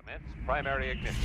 Commence primary ignition.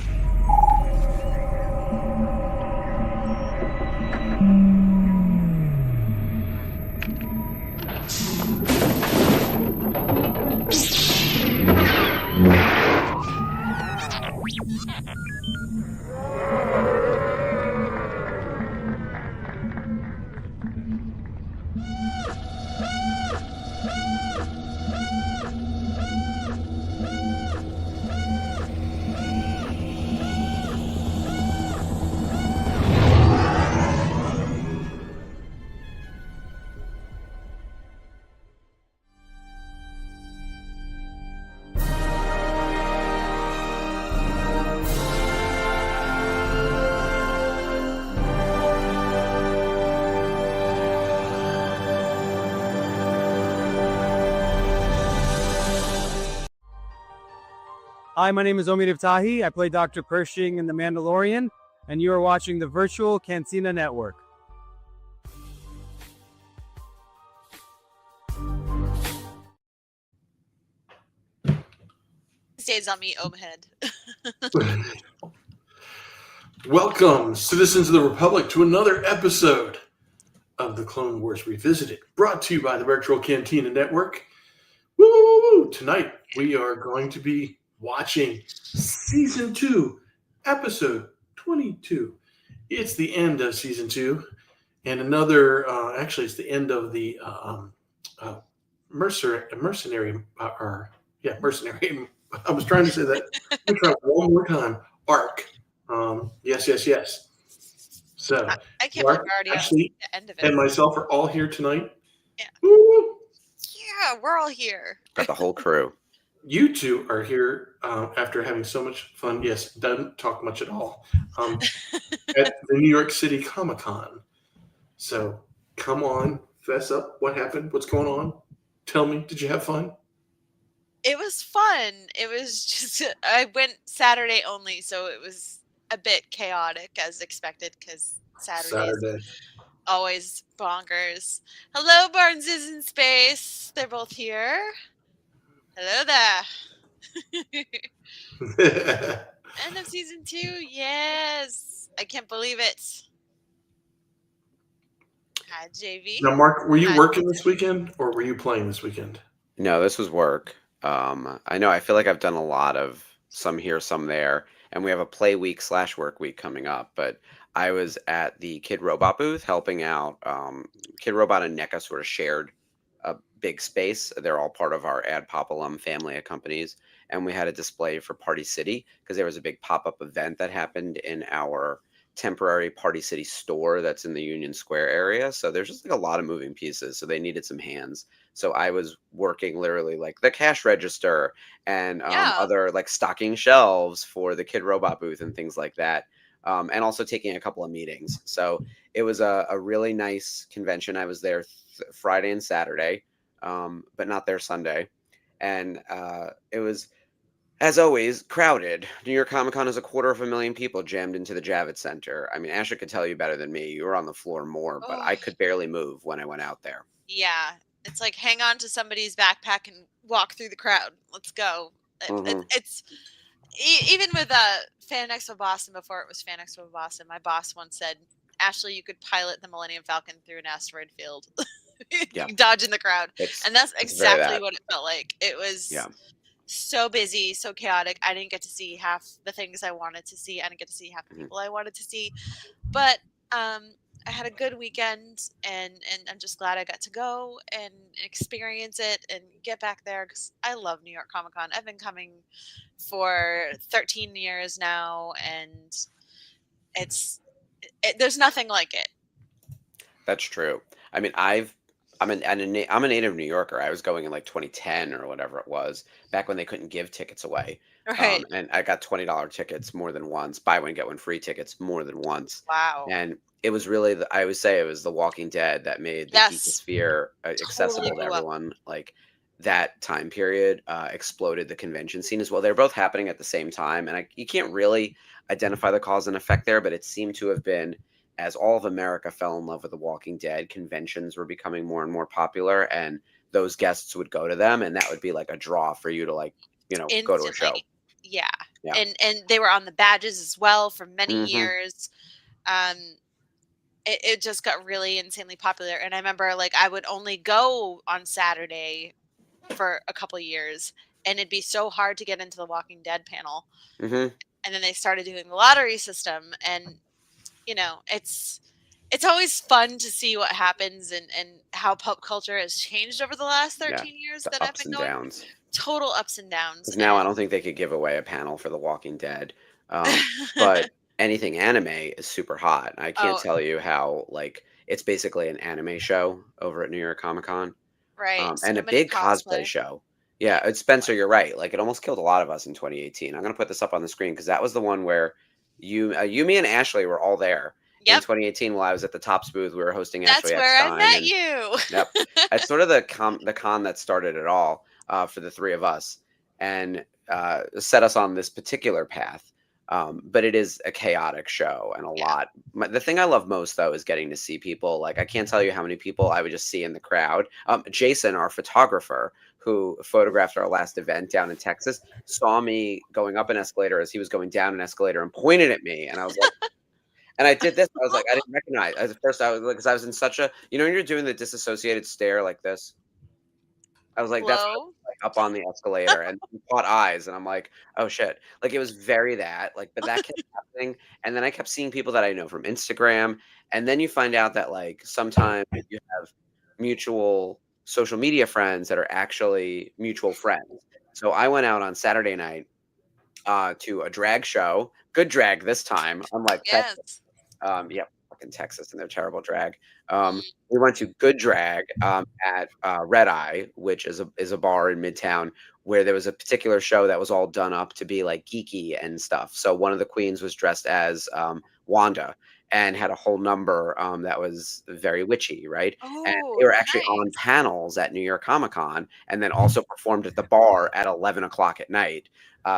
Hi, my name is Omid Iftahi. I play Dr. Pershing in The Mandalorian, and you are watching the virtual Cantina Network. Stays on me, Omhead. Welcome, citizens of the Republic, to another episode of the Clone Wars Revisited, brought to you by the Virtual Cantina Network. Woo! Tonight, we are going to be watching Season 2, Episode 22. It's the end of Season 2, and actually, it's the end of the mercenary. I was trying to say that. Let me try one more time. Arc. Yes. So, I can't believe Mark, we're already Ashley, at the end of it. and myself are all here tonight. Yeah. Woo! Yeah, we're all here. Got the whole crew. You two are here after having so much fun. Yes, doesn't talk much at all. At the New York City Comic-Con. So, come on, fess up. What happened? What's going on? Tell me, did you have fun? It was fun. It was just, I went Saturday only, so it was a bit chaotic as expected because Saturday. Always bonkers. Hello, Barnes is in space. They're both here. Hello there. End of season 2. Yes. I can't believe it. Hi, JV. Now, Mark, were you working this weekend or were you playing this weekend? No, this was work. I know. I feel like I've done a lot of some here, some there, and we have a play week / work week coming up. But I was at the Kid Robot booth helping out. Kid Robot and NECA sort of shared a big space. They're all part of our Ad Pop alum family of companies, and we had a display for Party City because there was a big pop-up event that happened in our temporary Party City store that's in the Union Square area. So there's just like a lot of moving pieces. So they needed some hands. So I was working literally like the cash register and other like stocking shelves for the Kid Robot booth and things like that. And also taking a couple of meetings. So it was a really nice convention. I was there Friday and Saturday, but not there Sunday. And it was, as always, crowded. New York Comic Con is 250,000 people jammed into the Javits Center. I mean, Asher could tell you better than me. You were on the floor more, but I could barely move when I went out there. Yeah. It's like hang on to somebody's backpack and walk through the crowd. Let's go. It's even with Fan Expo Boston before it was Fan Expo Boston. My boss once said, Ashley, you could pilot the Millennium Falcon through an asteroid field. You dodge in the crowd. And that's exactly what it felt like. It was so busy, so chaotic. I didn't get to see half the things I wanted to see. I didn't get to see half the people I wanted to see. But I had a good weekend, and I'm just glad I got to go and experience it and get back there because I love New York Comic Con. I've been coming for 13 years now, and there's nothing like it. That's true. I mean, I'm a native New Yorker. I was going in like 2010 or whatever it was, back when they couldn't give tickets away. Right. And I got $20 tickets more than once, buy one, get one free tickets more than once. Wow. And it was really, I always say it was The Walking Dead that made the Geekosphere accessible to everyone. Like that time period exploded the convention scene as well. They're both happening at the same time. And you can't really identify the cause and effect there, but it seemed to have been, as all of America fell in love with The Walking Dead, conventions were becoming more and more popular, and those guests would go to them, and that would be like a draw for you to, like, go to a show. Yeah. Yeah. and they were on the badges as well for many Mhm. years. Um, it just got really insanely popular, and I remember like I would only go on Saturday for a couple of years, and it'd be so hard to get into the Walking Dead panel. Mhm. And then they started doing the lottery system, and it's always fun to see what happens and how pop culture has changed over the last Yeah. 13 years The that I've ups been and going. downs. Total ups and downs. Because now I don't think they could give away a panel for The Walking Dead. But anything anime is super hot. I can't Oh, tell you how, like, it's basically an anime show over at New York Comic Con, right. and So a many big cosplay cosplay. show. Yeah, it's Spencer. You're right. Like, it almost killed a lot of us in 2018. I'm gonna put this up on the screen because that was the one where you, me, and Ashley were all there in Yep. 2018 while I was at the Tops booth. We were hosting That's Ashley where I Eckstein, met and you. yep, it's sort of the con that started it all for the three of us, and set us on this particular path. But it is a chaotic show and a Yeah. lot. The thing I love most, though, is getting to see people. Like, I can't tell you how many people I would just see in the crowd. Jason, our photographer, who photographed our last event down in Texas, saw me going up an escalator as he was going down an escalator and pointed at me. And I was like, and I did this. I was like, I didn't recognize. At first, I was like, because I was in such a, when you're doing the disassociated stare like this. I was like, that's what I Hello. was like up on the escalator and we caught eyes, and I'm like, oh shit. Like, it was very that, like, but that kept happening. And then I kept seeing people that I know from Instagram. And then you find out that, like, sometimes you have mutual social media friends that are actually mutual friends. So I went out on Saturday night to a drag show. Good drag this time, unlike Texas. Yes. Yep, fucking Texas and their terrible drag. We went to Good Drag at Red Eye, which is a bar in Midtown, where there was a particular show that was all done up to be like geeky and stuff. So one of the queens was dressed as Wanda and had a whole number that was very witchy, right? And Oh, they were actually on nice. panels at New York Comic Con, and then also performed at the bar at 11 o'clock at night.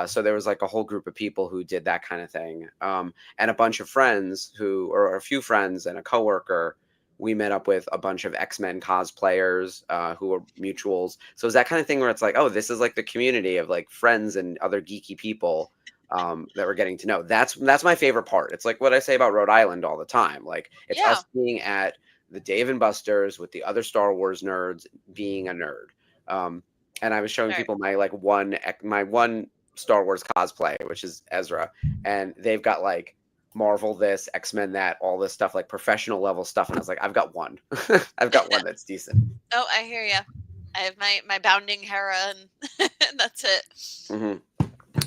So there was like a whole group of people who did that kind of thing. And a bunch of friends or a few friends and a coworker, we met up with a bunch of X-Men cosplayers who were mutuals. So it's that kind of thing where it's like, oh, this is like the community of like friends and other geeky people that we're getting to know. That's my favorite part. It's like what I say about Rhode Island all the time. Like, it's Yeah. us being at the Dave and Buster's with the other Star Wars nerds, being a nerd. And I was showing Right. people my one Star Wars cosplay, which is Ezra, and they've got like Marvel this, X-Men that, all this stuff, like professional level stuff, and I was like, I've got one. I've got one that's decent. Oh, I hear you. I have my bounding Hera, and that's it. Hmm.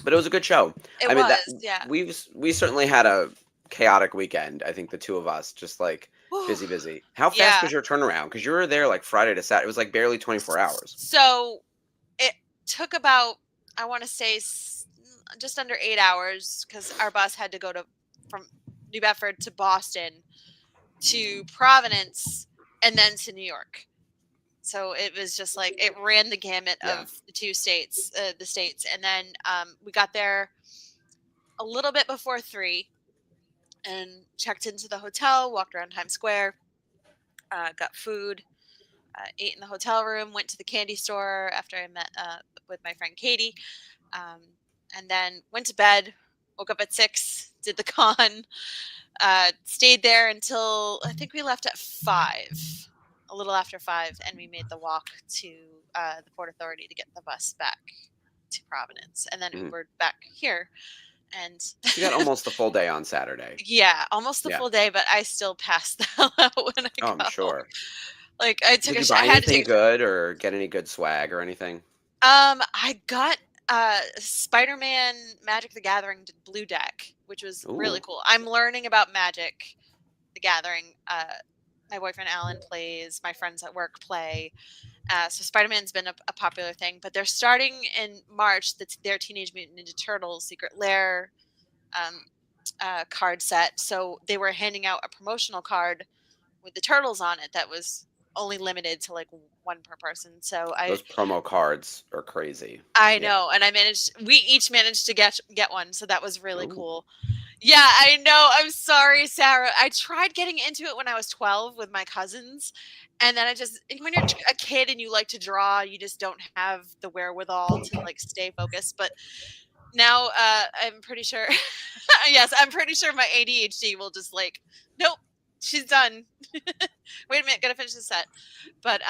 But it was a good show. It I mean, that was, yeah. we certainly had a chaotic weekend. I think the two of us just like Whew. busy. How fast Yeah. was your turnaround? Because you were there like Friday to Saturday. It was like barely 24 hours. So it took about, I want to say, just under 8 hours, because our bus had to go from New Bedford to Boston to Providence and then to New York. So it was just like it ran the gamut Yeah. of the states, and then we got there a little bit before 3 and checked into the hotel, walked around Times Square, got food, ate in the hotel room, went to the candy store after I met with my friend Katie, um, and then went to bed. Woke up at 6, did the con, stayed there until I think we left at 5, a little after 5, and we made the walk to the Port Authority to get the bus back to Providence, and then Mhm. Ubered back here. And You got almost a full day on Saturday. yeah, almost the Yeah. full day, but I still passed the hell out when I Oh, go. I'm sure. Like I took Did you I buy had to anything take. good or get any good swag or anything? I got Spider-Man Magic the Gathering blue deck, which was really Ooh. cool. I'm learning about Magic the Gathering. My boyfriend Alan plays, my friends at work play. So Spider-Man's been a popular thing, but they're starting in March their Teenage Mutant Ninja Turtles Secret Lair card set. So they were handing out a promotional card with the turtles on it that was only limited to like one per person. So Those promo cards are crazy. I Yeah. know, and we each managed to get one, so that was really Ooh. cool. Yeah, I know. I'm sorry, Sarah. I tried getting into it when I was 12 with my cousins, and then when you're a kid and you like to draw, you just don't have the wherewithal to like stay focused. But now I'm pretty sure. Yes, I'm pretty sure my ADHD will just like, nope, she's done. Wait a minute, gotta finish the set. But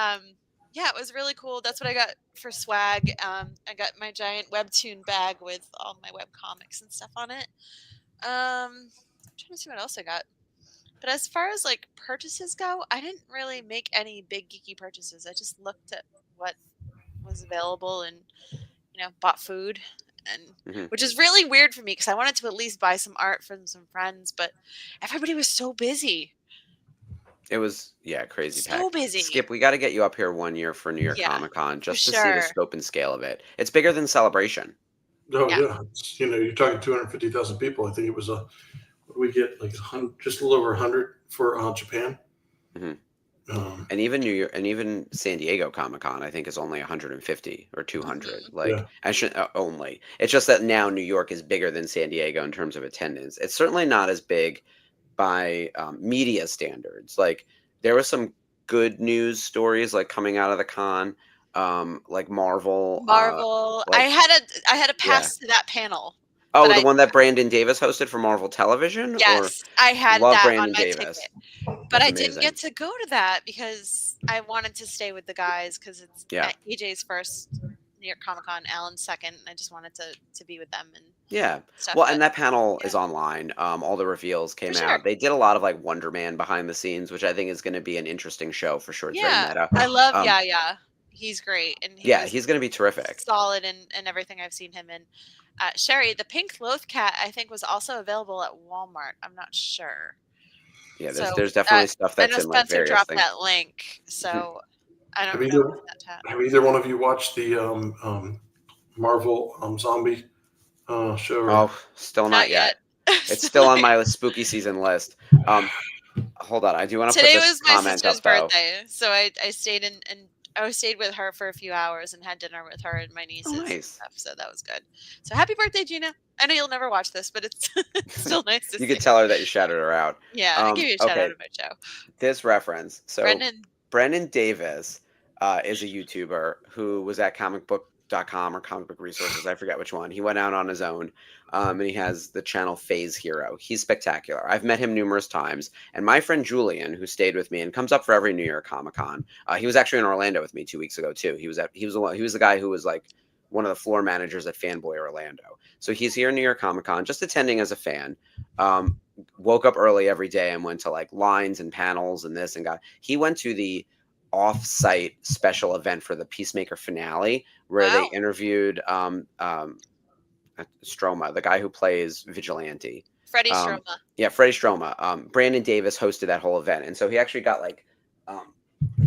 yeah, it was really cool. That's what I got for swag. I got my giant webtoon bag with all my web comics and stuff on it. I'm trying to see what else I got. But as far as like purchases go, I didn't really make any big geeky purchases. I just looked at what was available and bought food, and which is really weird for me because I wanted to at least buy some art from some friends, but everybody was so busy. It was crazy So packed. busy. Skip, we got to get you up here one year for New York Yeah, Comic Con just for to see the sure. scope and scale of it. It's bigger than Celebration. Oh Yeah. yeah, you're talking 250,000 people. I think it was we get like just a little over 100 for Japan. And even New York, and even San Diego Comic Con, I think is only 150 or 200. Like I should only. It's just that now New York is bigger than San Diego in terms of attendance. It's certainly not as big by media standards. Like there was some good news stories like coming out of the con, like Marvel. I had a pass to that panel. Oh, the one that Brandon Davis hosted for Marvel Television? Yes, I had love that Brandon on my Davis. ticket. But That's I amazing. didn't get to go to that because I wanted to stay with the guys because it's EJ's first New York Comic Con, Alan's second. And I just wanted to be with them and stuff. Well, and that panel is online. All the reveals came out. They did a lot of like Wonder Man behind the scenes, which I think is going to be an interesting show for sure. It's very meta. I love he's great, and he's going to be terrific. Solid in everything I've seen him in. Sherry, the pink Loth cat, I think was also available at Walmart. I'm not sure. Yeah, there's definitely stuff that's I know in like Spencer various dropped things. that link, so I don't know. Have either one of you watched the Marvel zombie show? Oh, still not yet. It's still on my spooky season list. Hold on, I do want to put this was my comment sister's up, though. birthday, so I stayed and I stayed with her for a few hours and had dinner with her and my nieces. Nice. And stuff, so that was good. So happy birthday, Gina! I know you'll never watch this, but it's still nice to see. You could tell her that you shouted her out. Yeah, I'll give you a shout out about show. This reference. So Brendan Davis is a YouTuber who was at comicbook.com or Comic Book Resources. I forget which one. He went out on his own. And he has the channel Phase Hero. He's spectacular. I've met him numerous times. And my friend Julian, who stayed with me and comes up for every New York Comic Con, he was actually in Orlando with me 2 weeks ago too. He was the guy who was like one of the floor managers at Fanboy Orlando. So he's here in New York Comic Con, just attending as a fan. Woke up early every day and went to like lines and panels and this and he went to the off-site special event for the Peacemaker finale where they interviewed Stroma, the guy who plays Vigilante. Freddie Stroma. Yeah, Freddie Stroma. Brandon Davis hosted that whole event. And so he actually got like a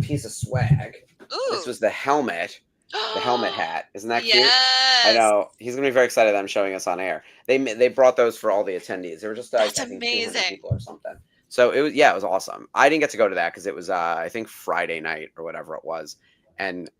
piece of swag. Ooh. This was the helmet. The helmet hat. Isn't that cute? Yes. I know. He's going to be very excited that I'm showing us on air. They brought those for all the attendees. They were just That's I think, amazing. 200 people or something. So it was awesome. I didn't get to go to that because it was I think Friday night or whatever it was. And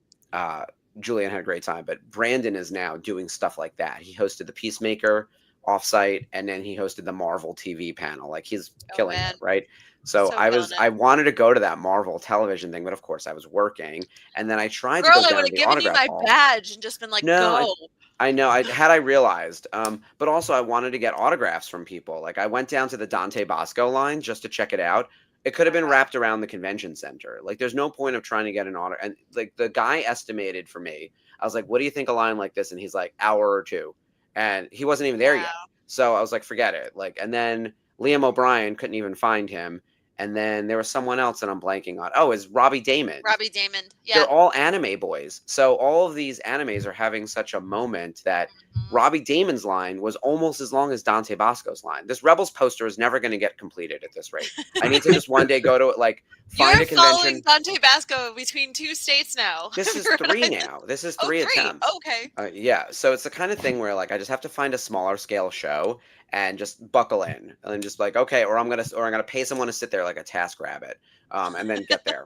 Julian had a great time, but Brandon is now doing stuff like that. He hosted the Peacemaker offsite, and then he hosted the Marvel TV panel. Like he's killing it, right? So I wanted to go to that Marvel television thing, but of course I was working. And then I tried to go down I would to have the given you my badge and just been like, go. I know. I realized, but also I wanted to get autographs from people. Like I went down to the Dante Bosco line just to check it out. It could have been wrapped around the convention center. Like there's no point of trying to get an autograph. And like the guy estimated for me, I was like, what do you think a line like this? And he's like, hour or two. And he wasn't even there yet. So I was like, forget it. Like, and then Liam O'Brien couldn't even find him. And then there was someone else that I'm blanking on. Oh, it's Robbie Damon. Robbie Damon. Yeah. They're all anime boys. So all of these animes are having such a moment that Robbie Damon's line was almost as long as Dante Bosco's line. This Rebels poster is never going to get completed at this rate. I need to just one day go to it, like find a convention. You're following Dante Bosco between 2 states now. This is 3 now. This is 3 attempts. Okay. Yeah. So it's the kind of thing where like I just have to find a smaller scale show and just buckle in and just like, okay, or I'm gonna pay someone to sit there like a task rabbit, and then get there.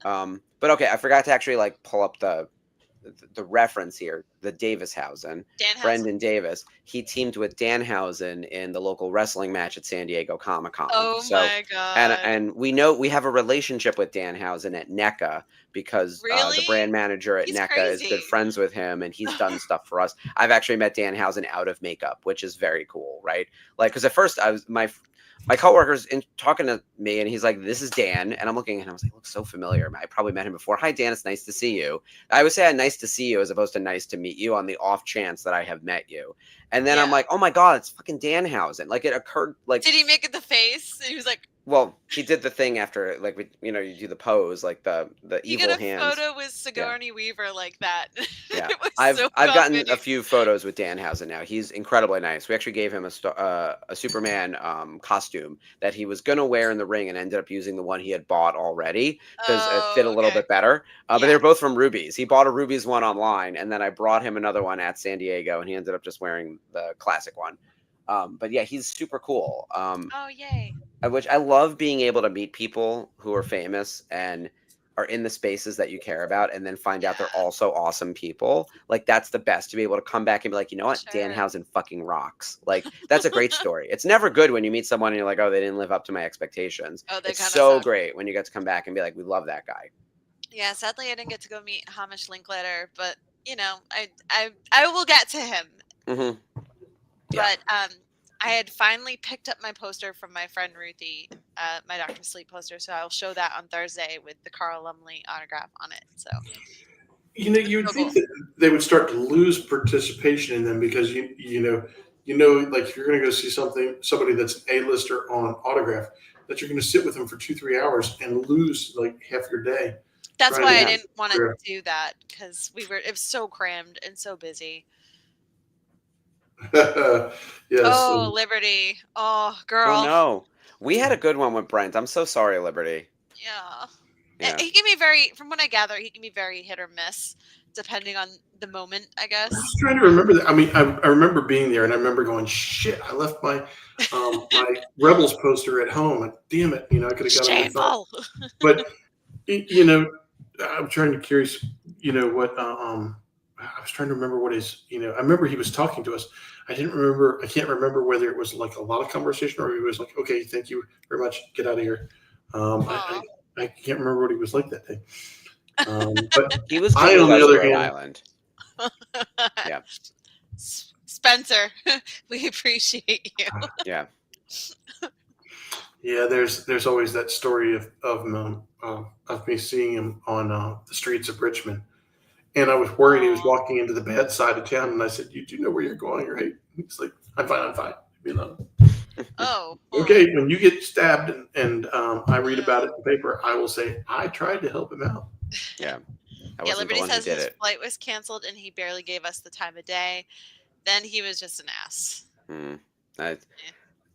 But okay, I forgot to actually like pull up the the reference here, the Davishausen, Danhausen. Brendan Davis, he teamed with Danhausen in the local wrestling match at San Diego Comic-Con. Oh my God. And we know we have a relationship with Danhausen at NECA because Really? the brand manager at He's NECA is crazy. good friends with him, and he's done stuff for us. I've actually met Danhausen out of makeup, which is very cool, right? Like, because at first I was my coworker's talking to me, and he's like, "This is Dan," and I'm looking, and I was like, "Looks so familiar. I probably met him before." Hi, Dan. It's nice to see you. I would say nice to see you as opposed to nice to meet you on the off chance that I have met you. And then I'm like, "Oh my God, it's fucking Danhausen!" Like it occurred. Like, did he make it the face? He was like, well, he did the thing after, like, you do the pose, like the you evil get a hands. photo with Sigourney Weaver like that. Yeah, It was I've so gotten comedy. a few photos with Danhausen now. He's incredibly nice. We actually gave him a Superman costume that he was gonna wear in the ring, and ended up using the one he had bought already because it fit a little bit better. But they were both from Ruby's. He bought a Ruby's one online, and then I brought him another one at San Diego, and he ended up just wearing the classic one. But yeah, he's super cool. Oh yay! Which I love being able to meet people who are famous and are in the spaces that you care about, and then find out they're also awesome people. Like, that's the best, to be able to come back and be like, you know what, Sure. Danhausen fucking rocks. Like, that's a great story. It's never good when you meet someone and you're like, oh, they didn't live up to my expectations. Oh, it's kinda so suck. great when you get to come back and be like, we love that guy. Yeah, sadly I didn't get to go meet Hamish Linklater, but I will get to him. Mm-hmm. Yeah. But I had finally picked up my poster from my friend Ruthie, my Dr. Sleep poster, so I'll show that on Thursday with the Carl Lumley autograph on it. So you'd think that they would start to lose participation in them because like if you're going to go see somebody that's an A-lister on autograph, that you're going to sit with them for 2-3 hours and lose like half your day. That's why I didn't want to do that, because it was so crammed and so busy. Yes. Oh, Liberty. Oh, girl. Oh no, we had a good one with Brent. I'm so sorry, Liberty. Yeah. He can be from what I gather, he can be very hit or miss, depending on the moment, I guess. I was trying to remember that. I mean, I remember being there, and I remember going, "Shit! I left my my Rebels poster at home. And damn it! I could have gotten it." But I'm trying to curious. What? I was trying to remember what his. I remember he was talking to us. I can't remember whether it was like a lot of conversation or he was like, "Okay, thank you very much. Get out of here." I can't remember what he was like that day. But he was on the other hand, Island. Yeah. Spencer, we appreciate you. Yeah. Yeah, there's always that story of me seeing him on the streets of Richmond, and I was worried he was walking into the bad side of town, and I said, "You do know where you're going, right?" He's like, "I'm fine. Oh. Okay, when you get stabbed and I read about it in the paper, I will say I tried to help him out. Yeah. Yeah, Liberty says his flight was canceled and he barely gave us the time of day. Then he was just an ass.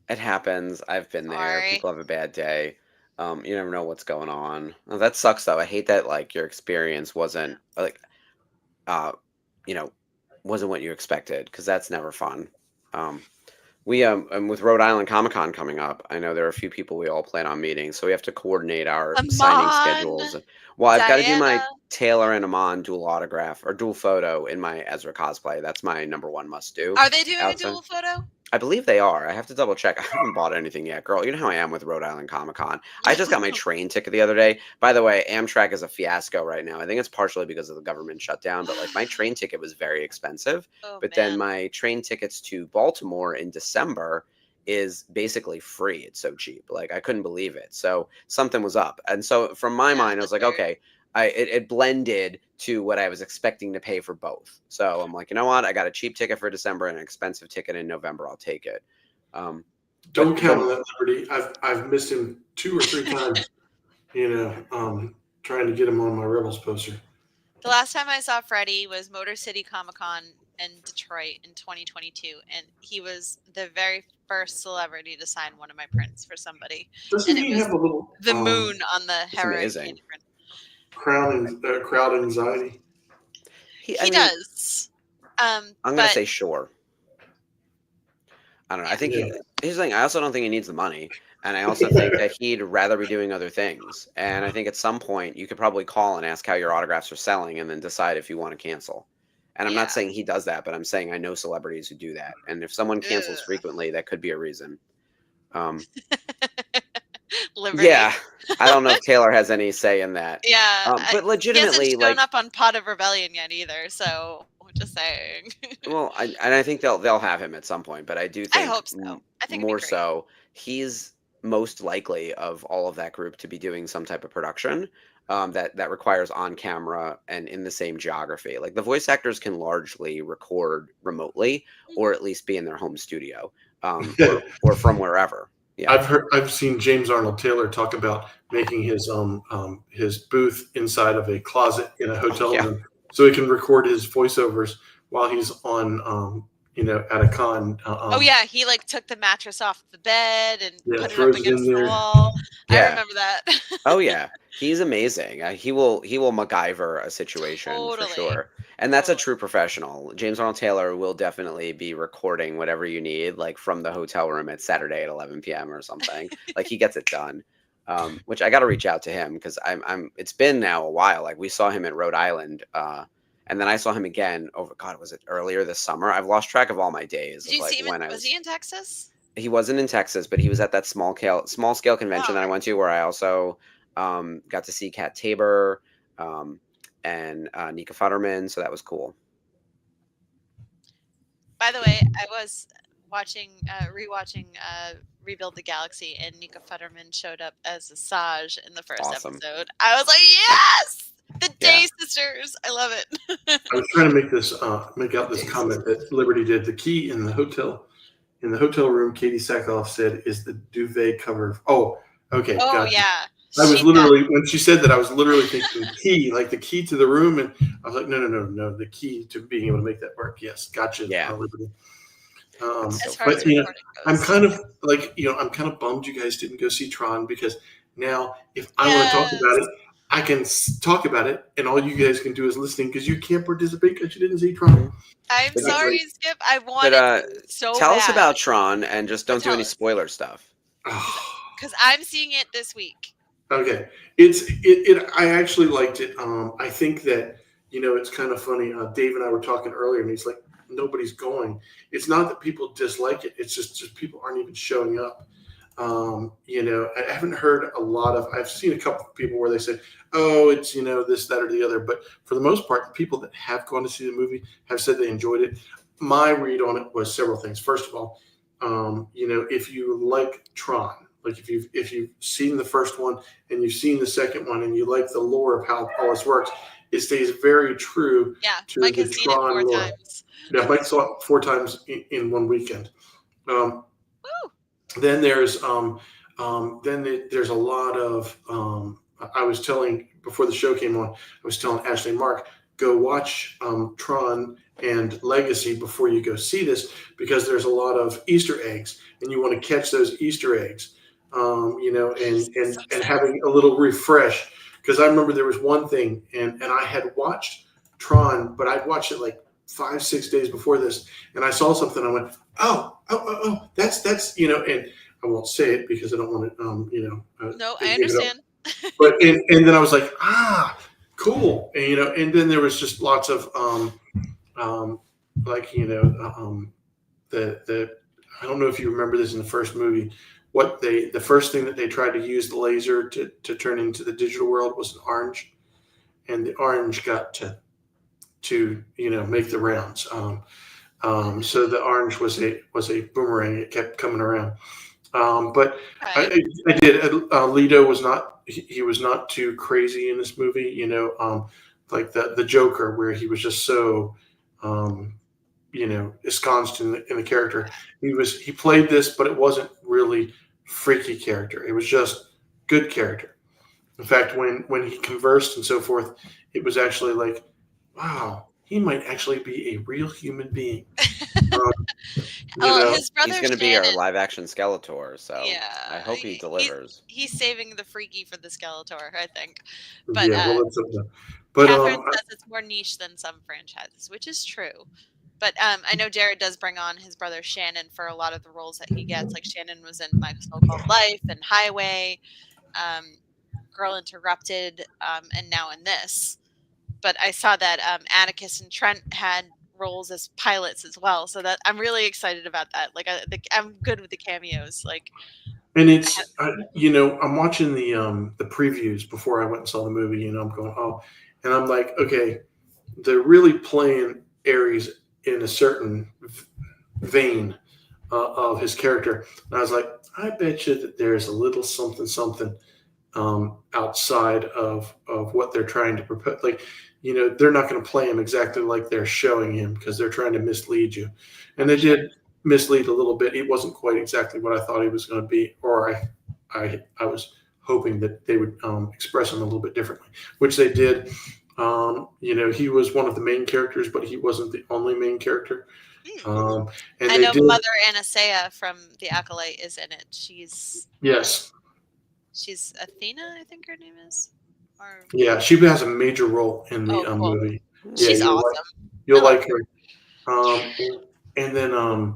It happens. I've been there. People have a bad day. You never know what's going on. Well, that sucks though. I hate that like your experience wasn't wasn't what you expected, because that's never fun. We with Rhode Island Comic-Con coming up, I know there are a few people we all plan on meeting, so we have to coordinate our signing schedules. Well, I've got to do my Taylor and Amon dual autograph or dual photo in my Ezra cosplay. That's my number one must do. Are they doing a dual photo? I believe they are. I have to double check. I haven't bought anything yet, girl. You know how I am with Rhode Island Comic-Con. I just got my train ticket the other day. By the way, Amtrak is a fiasco right now. I think it's partially because of the government shutdown, but like my train ticket was very expensive. Then my train tickets to Baltimore in December is basically free. It's so cheap. Like I couldn't believe it. So something was up. And so from my mind, I was like, okay, it blended to what I was expecting to pay for both. So I'm like, you know what? I got a cheap ticket for December and an expensive ticket in November. I'll take it. Don't count on that, Liberty. I've missed him 2 or 3 times. Trying to get him on my Rebels poster. The last time I saw Freddie was Motor City Comic-Con in Detroit in 2022, and he was the very first celebrity to sign one of my prints for somebody. Doesn't he have a little the moon on the Hera print? Crowd anxiety. He does. I'm gonna say sure. I don't know. Yeah. I think Yeah. here's the thing. I also don't think he needs the money, and I also think that he'd rather be doing other things. And I think at some point you could probably call and ask how your autographs are selling, and then decide if you want to cancel. And I'm not Yeah. saying he does that, but I'm saying I know celebrities who do that. And if someone cancels Ugh. frequently, that could be a reason. Um, Liberty. yeah, I don't know if Taylor has any say in that. Yeah. But He hasn't legitimately, shown like, up on Pot of Rebellion yet either, so just saying. well, I think they'll have him at some point, but I do I think hope so. I think it'd be more great. so he's most likely of all of that group to be doing some type of production that requires on camera and in the same geography. Like the voice actors can largely record remotely, or at least be in their home studio, or from wherever. Yeah, I've seen James Arnold Taylor talk about making his booth inside of a closet in a hotel yeah, room so he can record his voiceovers while he's on at a con. Oh yeah, he like took the mattress off the bed and Yeah, put it up throws it in against the there. wall. I yeah. remember that. Oh yeah, he's amazing. He will MacGyver a situation for Totally. sure, and that's a Totally. true professional. James Arnold Taylor will definitely be recording whatever you need, like from the hotel room at Saturday at 11 p.m. or something. Like he gets it done. Which I got to reach out to him because I'm. It's been now a while. Like we saw him at Rhode Island, and then I saw him again over. God, was it earlier this summer? I've lost track of all my days Did of you like see him? when I Was he in Texas? He wasn't in Texas, but he was at that small scale convention Oh, that I okay. went to, where I also got to see Kat Tabor and Nika Futterman. So that was cool. By the way, I was rewatching Rebuild the Galaxy, and Nika Futterman showed up as a Saj in the first Awesome. episode. I was like, yes, the Yeah. Day Sisters. I love it. I was trying to make out this comment that Liberty did. The key in the hotel room, Katie Sackhoff said, is the duvet cover. Oh, okay, Oh gotcha. yeah, I was she literally when she said that, I was literally thinking key, like the key to the room, and I was like, no, the key to being able to make that work. Yes, gotcha. Yeah. Liberty. That's so as far as funny. recording I'm goes. kind of like, I'm kind of bummed you guys didn't go see Tron, because now if I want to talk about it, I can talk about it, and all you guys can do is listening because you can't participate because you didn't see Tron. I'm But sorry, Skip. I wanted But to so tell us bad. about Tron and just don't do tell any us. spoiler stuff. Because I'm seeing it this week. Okay, I actually liked it. I think that it's kind of funny. Dave and I were talking earlier, and he's like, nobody's going. It's not that people dislike it; it's just people aren't even showing up. I haven't heard a lot of. I've seen a couple of people where they said, "Oh, it's this, that, or the other." But for the most part, the people that have gone to see the movie have said they enjoyed it. My read on it was several things. First of all, if you like Tron, like if you've seen the first one and you've seen the second one and you like the lore of how all this works, it stays very true to Mike the has seen it Tron 4 lore. times. Yeah, Mike saw it 4 times in one weekend. Woo! Then there's there's a lot of I was telling before the show came on, I was telling Ashley and Mark, go watch Tron and Legacy before you go see this, because there's a lot of Easter eggs and you want to catch those Easter eggs, and having a little refresh, because I remember there was one thing, and I had watched Tron, but I'd watched it like 5-6 days before this, and I saw something. I went, oh, that's and I won't say it because I don't want to No, I understand. but and then I was like, cool, and and then there was just lots of like the I don't know if you remember this in the first movie. The first thing that they tried to use the laser to turn into the digital world was an orange, and the orange got to make the rounds. So the orange was a boomerang. It kept coming around. But Right. I did. Leto was not. He was not too crazy in this movie. Like the Joker, where he was just so, ensconced in the character. He played this, but it wasn't really freaky character. It was just good character. In fact, when he conversed and so forth, it was actually like, wow, he might actually be a real human being. His brother He's going to be our Shannon. live action Skeletor, so Yeah, I hope he delivers. He's saving the freaky for the Skeletor, I think. But Yeah, well, that's something. But Catherine says it's more niche than some franchises, which is true. But I know Jared does bring on his brother Shannon for a lot of the roles that he gets. Like Shannon was in My So-Called Life and Highway, Girl Interrupted, and now in this. But I saw that Atticus and Trent had roles as pilots as well, so that I'm really excited about that. Like I'm good with the cameos. Like, And it's I'm watching the previews before I went and saw the movie. I'm going, oh, and I'm like, okay, they're really playing Ares in a certain vein of his character. And I was like, I bet you that there's a little something outside of what they're trying to propose. Like, they're not going to play him exactly like they're showing him because they're trying to mislead you. And they did mislead a little bit. He wasn't quite exactly what I thought he was going to be, or I was hoping that they would express him a little bit differently, which they did. He was one of the main characters, but he wasn't the only main character. And I know Mother Anastasia from The Acolyte is in it. She's Athena, I think her name is. Yeah, she has a major role in the cool. movie. She's awesome. You'll like her. And then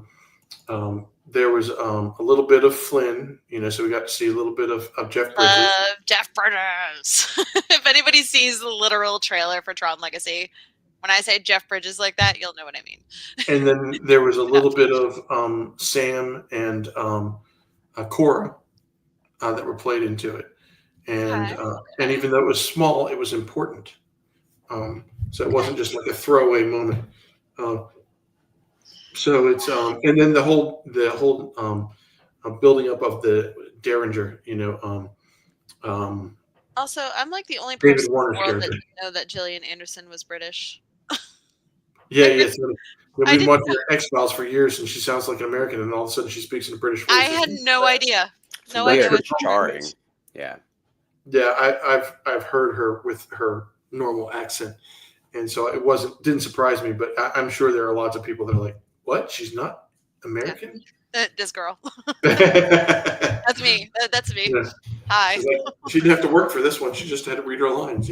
there was a little bit of Flynn, so we got to see a little bit of Jeff Bridges. Jeff Bridges. If anybody sees the literal trailer for Tron Legacy, when I say Jeff Bridges like that, you'll know what I mean. And then there was a little bit of Sam and Cora that were played into it. And and even though it was small, it was important. So it wasn't just like a throwaway moment. So it's and then the whole building up of the Derringer, also, I'm like the only person in the world character. that know that Gillian Anderson was British. Yes. We've been watching her X-Files for years, and she sounds like an American, and all of a sudden she speaks in a British voice. I had no idea. No idea what jarring. Yeah. Yeah, I've heard her with her normal accent, and so it didn't surprise me. But I'm sure there are lots of people that are like, "What? She's not American?" This girl. That's me. That's me. Yes. Hi. She didn't have to work for this one. She just had to read her lines,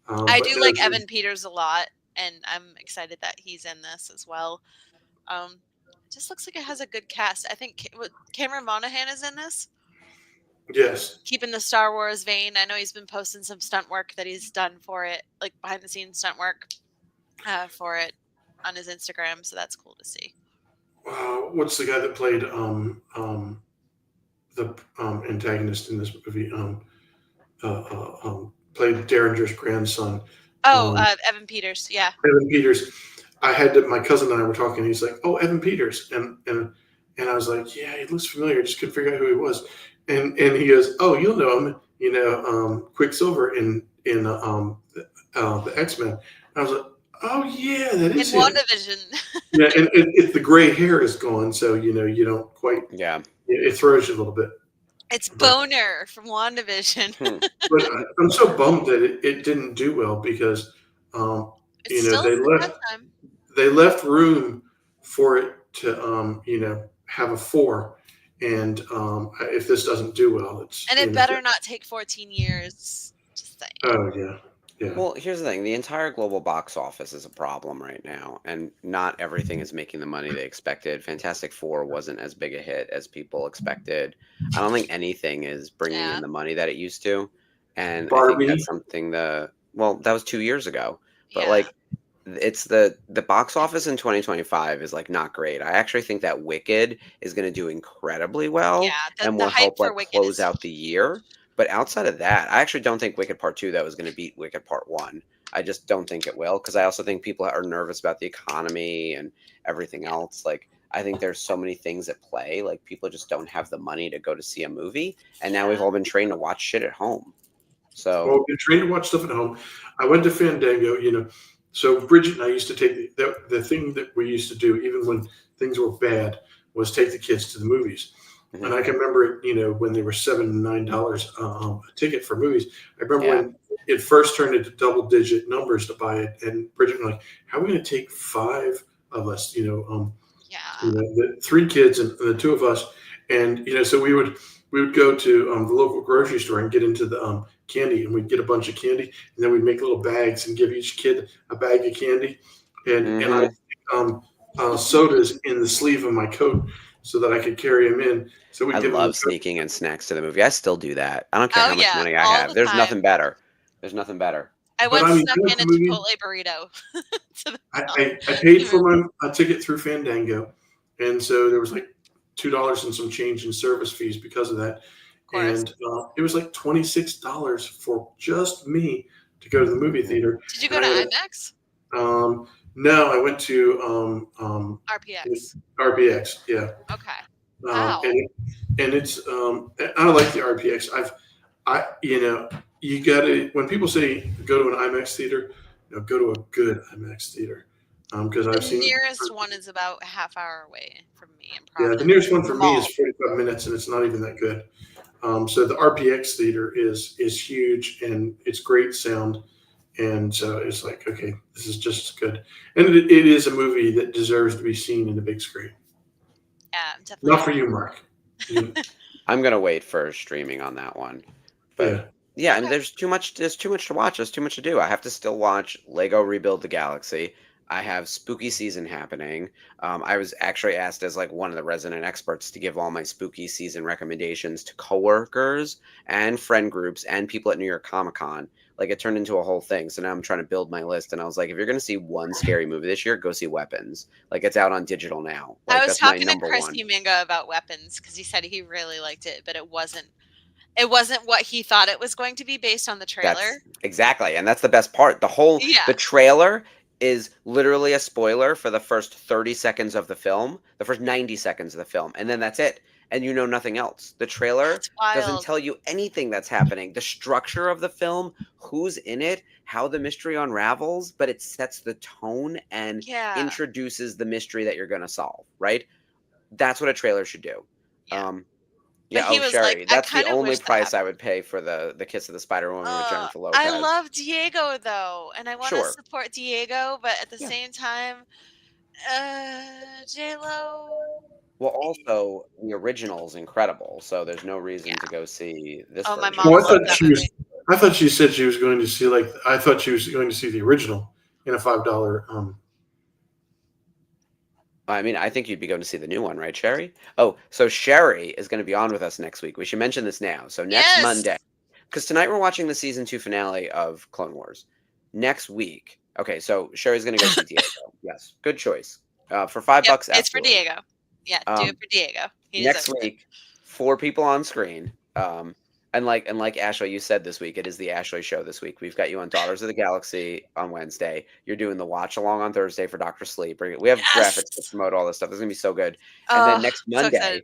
I do like Evan Peters a lot, and I'm excited that he's in this as well. It just looks like it has a good cast. I think Cameron Monaghan is in this. Yes. Keeping the Star Wars vein. I know he's been posting some stunt work that he's done for it, like behind the scenes stunt work for it on his Instagram. So that's cool to see. What's the guy that played the antagonist in this movie? Played Derringer's grandson. Evan Peters. Yeah. Evan Peters. My cousin and I were talking. He's like, "Oh, Evan Peters," and I was like, "Yeah, he looks familiar. I just couldn't figure out who he was." And he goes, "Oh, you'll know him. Quicksilver in the X-Men." I was like, "Oh yeah, that is in WandaVision." Yeah, and the gray hair is gone, so you don't quite. Yeah, it throws you a little bit. It's Boner from WandaVision. But I'm so bummed that it didn't do well because they left room for it to have a 4. And if this doesn't do well, it better not take 14 years. Just saying. Oh yeah. Well, here's the thing: the entire global box office is a problem right now, and not everything is making the money they expected. Fantastic Four wasn't as big a hit as people expected. I don't think anything is bringing in the money that it used to, and Barbie. I think that's something that was 2 years ago, but it's the box office in 2025 is not great. I actually think that Wicked is going to do incredibly well and will help close out the year. But outside of that, I actually don't think Wicked Part 2 is going to beat Wicked Part 1. I just don't think it will, because I also think people are nervous about the economy and everything else. I think there's so many things at play. People just don't have the money to go to see a movie, and now we've all been trained to watch shit at home. So we've been trained to watch stuff at home. I went to Fandango, So Bridget and I used to take the thing that we used to do, even when things were bad, was take the kids to the movies. Mm-hmm. And I can remember, when they were $7 and $9 a ticket for movies. I remember when it first turned into double-digit numbers to buy it, and Bridget was like, "How are we going to take 5 of us? The 3 kids and the 2 of us." And so we would go to the local grocery store and get into the candy, and we'd get a bunch of candy, and then we'd make little bags and give each kid a bag of candy. And I sodas in the sleeve of my coat so that I could carry them in. So we'd I give them love sneaking in snacks to the movie. I still do that. I don't care Oh how much yeah, money I all have. the There's nothing time. better. There's nothing better. I But I once mean, snuck I went in to a the movie. Chipotle burrito to the I, film. I, I paid for my ticket through Fandango, and so there was like $2 and some change in service fees because of that. Of course. And it was like $26 for just me to go to the movie theater. Did you And go to I had IMAX? no, I went to RPX. RBX, yeah. Okay. Um, Wow. and and it's I like the RPX. You got to when people say go to an IMAX theater, go to a good IMAX theater because I've The seen nearest one is about a half hour away from me in yeah the Providence. nearest one for me is Mall. 45 minutes and it's not even that good. So the RPX theater is huge and it's great sound. And so it's like, okay, this is just as good. And it is a movie that deserves to be seen in the big screen. Yeah, I'm definitely. Not for you, Mark. I'm gonna wait for streaming on that one. But Yeah. I mean, there's too much. There's too much to watch. There's too much to do. I have to still watch Lego Rebuild the Galaxy. I have spooky season happening. I was actually asked as like one of the resident experts to give all my spooky season recommendations to coworkers and friend groups and people at New York Comic Con. Like it turned into a whole thing. So now I'm trying to build my list. And I was like, if you're gonna see one scary movie this year, go see Weapons. Like it's out on digital now. I Like was that's my talking to number Chris one. Huminga about Weapons because he said he really liked it, but it wasn't. It wasn't what he thought it was going to be based on the trailer. That's exactly, and that's the best part. Yeah. The trailer is literally a spoiler for the first 30 seconds of the film, the first 90 seconds of the film, and then that's it. And you know nothing else. The trailer That's wild. doesn't tell you anything that's happening. The structure of the film, who's in it, how the mystery unravels, but it sets the tone and Yeah. introduces the mystery that you're going to solve, right? That's what a trailer should do. Yeah. Yeah, he oh was Sherry, like, I that's the kind of only wish that price I happened. would pay for the Kiss of the Spider Woman with Jennifer Lopez. I love Diego though, and I want to Sure. support Diego, but at the Yeah. same time, J-Lo. Well, also the original is incredible, so there's no reason Yeah. to go see this Oh, my version. mom Well, loved that movie. I thought she said she was going to see I thought she was going to see the original in a $5. I mean, I think you'd be going to see the new one, right, Sherry? Oh, so Sherry is going to be on with us next week. We should mention this now. So next Yes. Monday, because tonight we're watching the season 2 finale of Clone Wars. Next week, okay, so Sherry's going to go see Diego. Yes, good choice. For $5, Yep, it's for absolutely. Diego. Yeah, do it for Diego. He Next deserves it. week, 4 people on screen. And like Ashley, you said this week, it is the Ashley show this week. We've got you on Daughters of the Galaxy on Wednesday. You're doing the watch along on Thursday for Dr. Sleep. We have graphics to promote all this stuff. This is gonna be so good. And then next so Monday,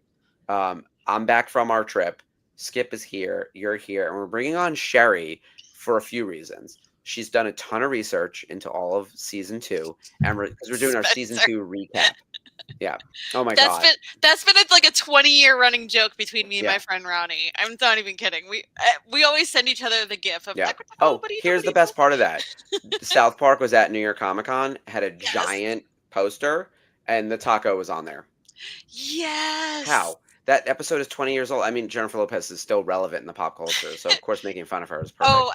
excited. I'm back from our trip. Skip is here. You're here, and we're bringing on Sherry for a few reasons. She's done a ton of research into all of season 2, and because we're doing our season 2 recap. Yeah. Oh my god. That's been like a 20-year running joke between me and Yeah. my friend Ronnie. I'm not even kidding. We always send each other the gif of like, oh, here's the best part of that. South Park was at New York Comic Con, had a giant poster, and the taco was on there. Yes. How? That episode is 20 years old. I mean, Jennifer Lopez is still relevant in the pop culture, so of course making fun of her is perfect. Oh,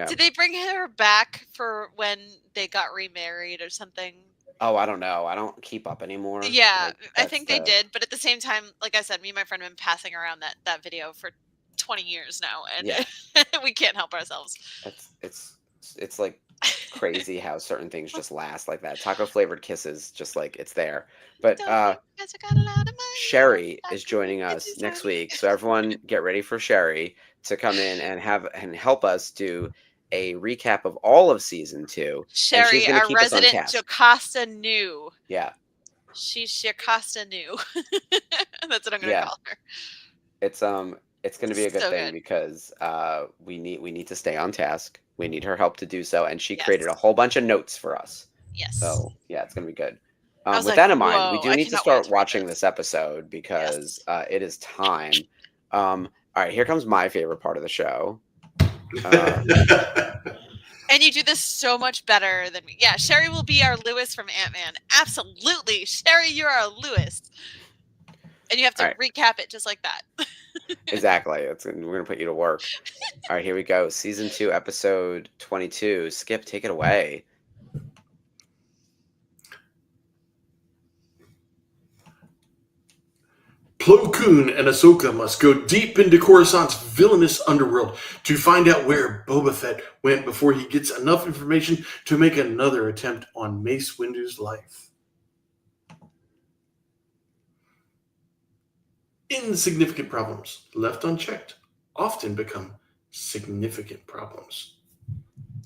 did they bring her back for when they got remarried or something? Oh, I don't know. I don't keep up anymore. Yeah, I think they did. But at the same time, like I said, me and my friend have been passing around that video for 20 years now, and we can't help ourselves. It's like crazy how certain things just last like that. Taco flavored kisses, just like it's there. But Sherry is joining us next week, so everyone get ready for Sherry to come in and help us do a recap of all of season 2. Sherry, our resident Jocasta New. Yeah. She's Jocasta New. That's what I'm gonna call her. It's gonna be a good thing because we need to stay on task. We need her help to do so, and she created a whole bunch of notes for us. Yes. So yeah, it's gonna be good. With that in mind, we do need to start watching this episode because it is time. All right, here comes my favorite part of the show. And you do this so much better than me. Yeah, Sherry will be our Lewis from Ant-Man. Absolutely. Sherry, you're our Lewis. And you have to recap it just like that. Exactly. We're going to put you to work. All right, here we go. Season 2, episode 22. Skip, take it away. Plo Koon and Ahsoka must go deep into Coruscant's villainous underworld to find out where Boba Fett went before he gets enough information to make another attempt on Mace Windu's life. Insignificant problems left unchecked often become significant problems.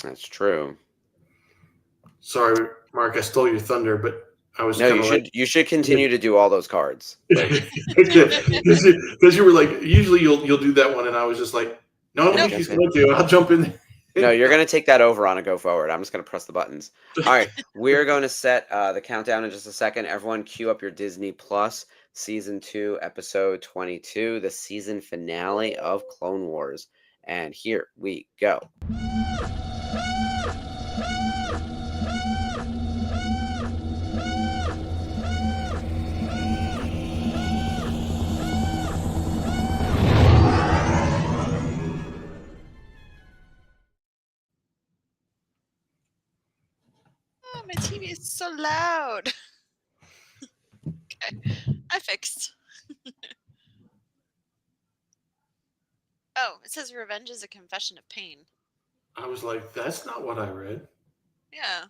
That's true. Sorry, Mark, I stole your thunder, but I was No, you should continue to do all those cards. Because you were like, usually you'll do that one, and I was just like, no, I don't think he's going to. I'll jump in there. No, you're going to take that over on a go forward. I'm just going to press the buttons. All right, we're going to set the countdown in just a second. Everyone, cue up your Disney Plus Season 2, Episode 22, the season finale of Clone Wars. And here we go. My TV is so loud. Okay, I fixed. Oh, it says revenge is a confession of pain. I was like, that's not what I read. Yeah.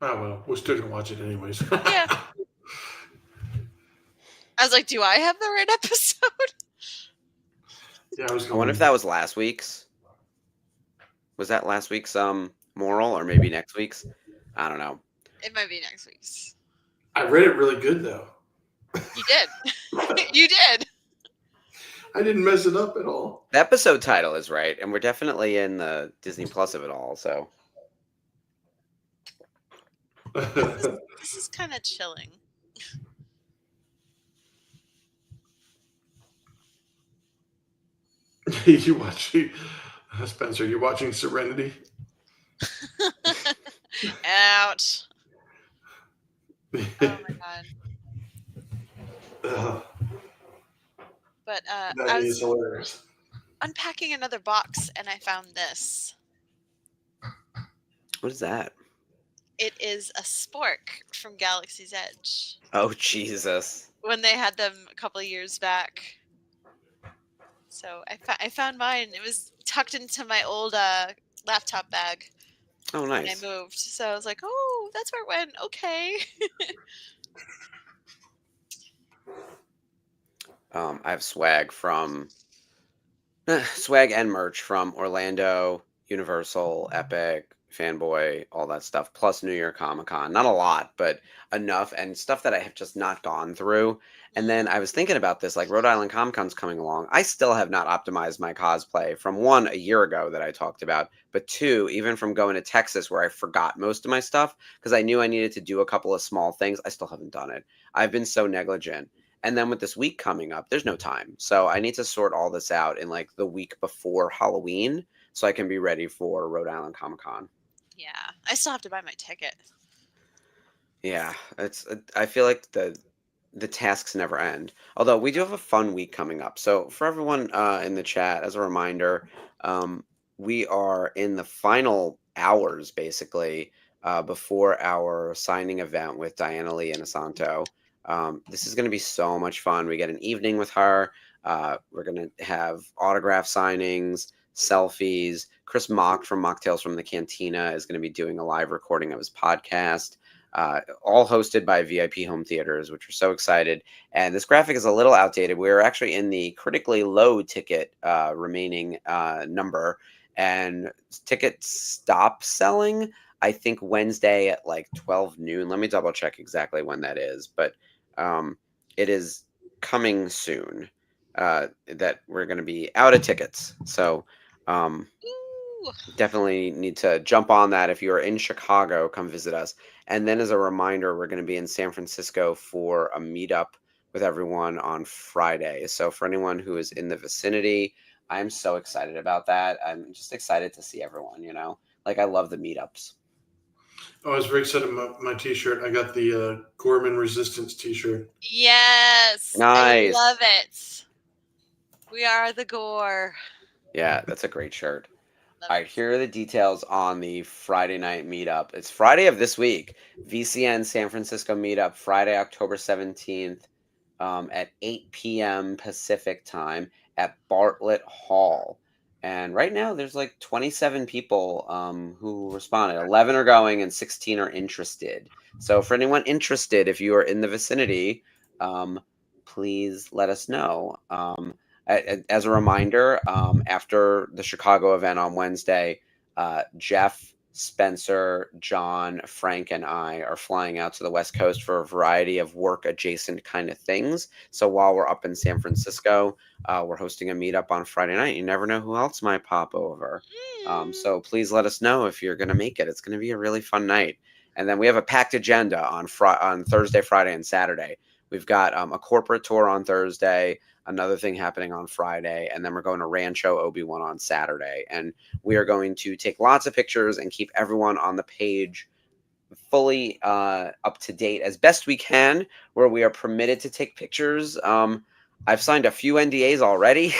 Oh, well, we're still going to watch it anyways. Yeah. I was like, do I have the right episode? Yeah, I wonder if that was last week's. Was that last week's moral, or maybe next week's? I don't know. It might be next week's. I read it really good, though. You did. You did. I didn't mess it up at all. The episode title is right, and we're definitely in the Disney Plus of it all, so. This is kind of chilling. You watching, Spencer? You watching Serenity? Ouch! Oh my god! But that is hilarious. Unpacking another box, and I found this. What is that? It is a spork from Galaxy's Edge. Oh, Jesus! When they had them a couple of years back. So I found mine. It was tucked into my old laptop bag. Oh, nice. When I moved. So I was like, oh, that's where it went. Okay. I have swag and merch from Orlando, Universal, Epic, Fanboy, all that stuff, plus New York Comic Con. Not a lot, but enough, and stuff that I have just not gone through. And then I was thinking about this, like Rhode Island Comic Con's coming along. I still have not optimized my cosplay from 1, a year ago that I talked about, but 2, even from going to Texas where I forgot most of my stuff because I knew I needed to do a couple of small things. I still haven't done it. I've been so negligent. And then with this week coming up, there's no time. So I need to sort all this out in like the week before Halloween so I can be ready for Rhode Island Comic Con. Yeah, I still have to buy my ticket. Yeah, I feel like the tasks never end. Although we do have a fun week coming up. So for everyone in the chat, as a reminder, we are in the final hours, basically, before our signing event with Diana Lee and Asanto. This is going to be so much fun. We get an evening with her. We're going to have autograph signings, selfies. Chris Mock from Mocktails from the Cantina is going to be doing a live recording of his podcast. All hosted by VIP Home Theaters, which we're so excited. And this graphic is a little outdated. We're actually in the critically low ticket remaining number, and tickets stop selling, I think, Wednesday at like 12 noon. Let me double check exactly when that is, but it is coming soon that we're going to be out of tickets. So definitely need to jump on that. If you're in Chicago, come visit us. And then as a reminder, we're going to be in San Francisco for a meetup with everyone on Friday. So for anyone who is in the vicinity, I'm so excited about that. I'm just excited to see everyone, you know, like I love the meetups. Oh, I was very excited about my t-shirt. I got the Gorman Resistance t-shirt. Yes. Nice. I love it. We are the Gore. Yeah, that's a great shirt. Love All it. right, here are the details on the Friday night meetup. It's Friday of this week. VCN San Francisco meetup, Friday, October 17th at 8 p.m. Pacific time at Bartlett Hall. And right now, there's like 27 people who responded. 11 are going and 16 are interested. So, for anyone interested, if you are in the vicinity, please let us know. As a reminder, after the Chicago event on Wednesday, Jeff, Spencer, John, Frank, and I are flying out to the West Coast for a variety of work adjacent kind of things. So while we're up in San Francisco, we're hosting a meetup on Friday night. You never know who else might pop over. So please let us know if you're going to make it. It's going to be a really fun night. And then we have a packed agenda on Thursday, Friday, and Saturday. We've got a corporate tour on Thursday, another thing happening on Friday, and then we're going to Rancho Obi-Wan on Saturday. And we are going to take lots of pictures and keep everyone on the page fully up to date as best we can, where we are permitted to take pictures. I've signed a few NDAs already.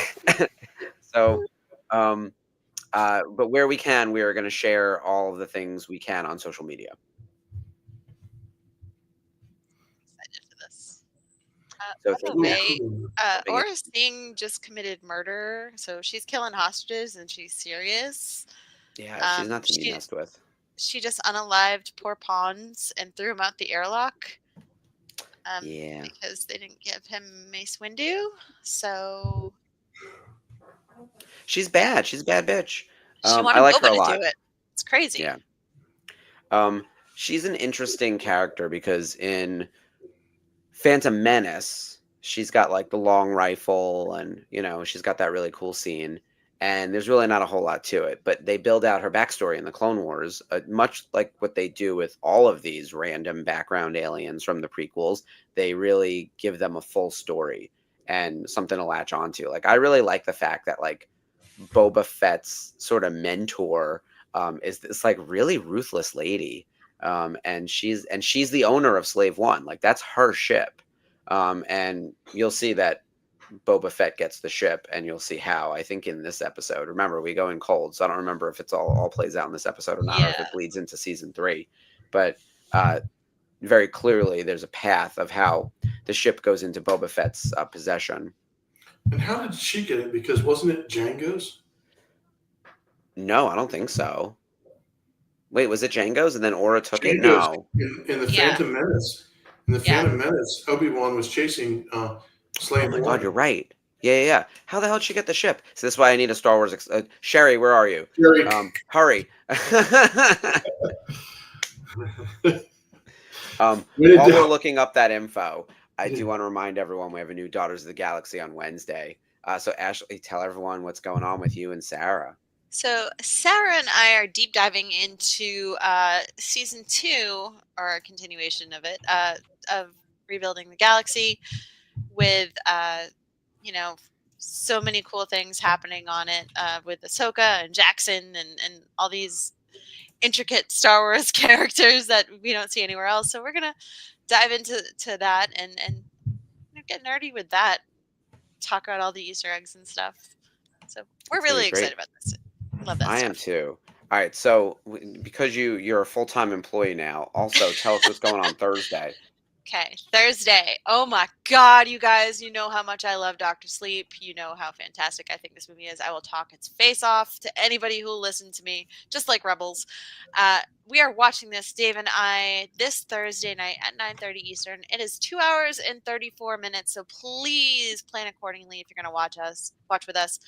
So, but where we can, we are going to share all of the things we can on social media. Excited for this. So By thank the you. way, Jumping in. Aura Singh just committed murder, so she's killing hostages and she's serious. Yeah, she's not to be messed with. She just unalived poor pawns and threw him out the airlock. Yeah. Because they didn't give him Mace Windu. So She's bad. She's a bad bitch. she I wanted like her Boba a to lot. do it. It's crazy. Yeah. She's an interesting character because in Phantom Menace, she's got like the long rifle and, she's got that really cool scene. And there's really not a whole lot to it, but they build out her backstory in the Clone Wars, much like what they do with all of these random background aliens from the prequels. They really give them a full story and something to latch onto. Like, I really like the fact that like Boba Fett's sort of mentor is this like really ruthless lady, and she's the owner of Slave One. Like, that's her ship, and you'll see that Boba Fett gets the ship, and you'll see how. I think in this episode, remember we go in cold, so I don't remember if it's all plays out in this episode or not, or if it bleeds into season 3. But very clearly, there's a path of how the ship goes into Boba Fett's possession. And how did she get it? Because wasn't it Django's? No, I don't think so. Wait, was it Django's and then Aura took it? Django's No. in the Phantom Menace. In the Phantom Menace, Obi-Wan was chasing Slave One. Oh my God, you're right. Yeah. How the hell did she get the ship? So this is why I need a Star Wars. Sherry, where are you? Sherry. Hurry. While we're looking up that info, I do want to remind everyone we have a new Daughters of the Galaxy on Wednesday. So Ashley, tell everyone what's going on with you and Sarah. So Sarah and I are deep diving into season 2, or a continuation of it, of Rebuilding the Galaxy, with so many cool things happening on it, with Ahsoka and Jackson and all these intricate Star Wars characters that we don't see anywhere else. So we're gonna dive into that and get nerdy with that. Talk about all the Easter eggs and stuff. So we're really excited about this. Love that I stuff. am too. All right, so because you're a full-time employee now, also tell us what's going on Thursday. Okay, Thursday. Oh my God, you guys, you know how much I love Dr. Sleep. You know how fantastic I think this movie is. I will talk its face off to anybody who will listen to me, just like Rebels. We are watching this, Dave and I, this Thursday night at 9:30 Eastern. It is 2 hours and 34 minutes, so please plan accordingly if you're going to watch with us.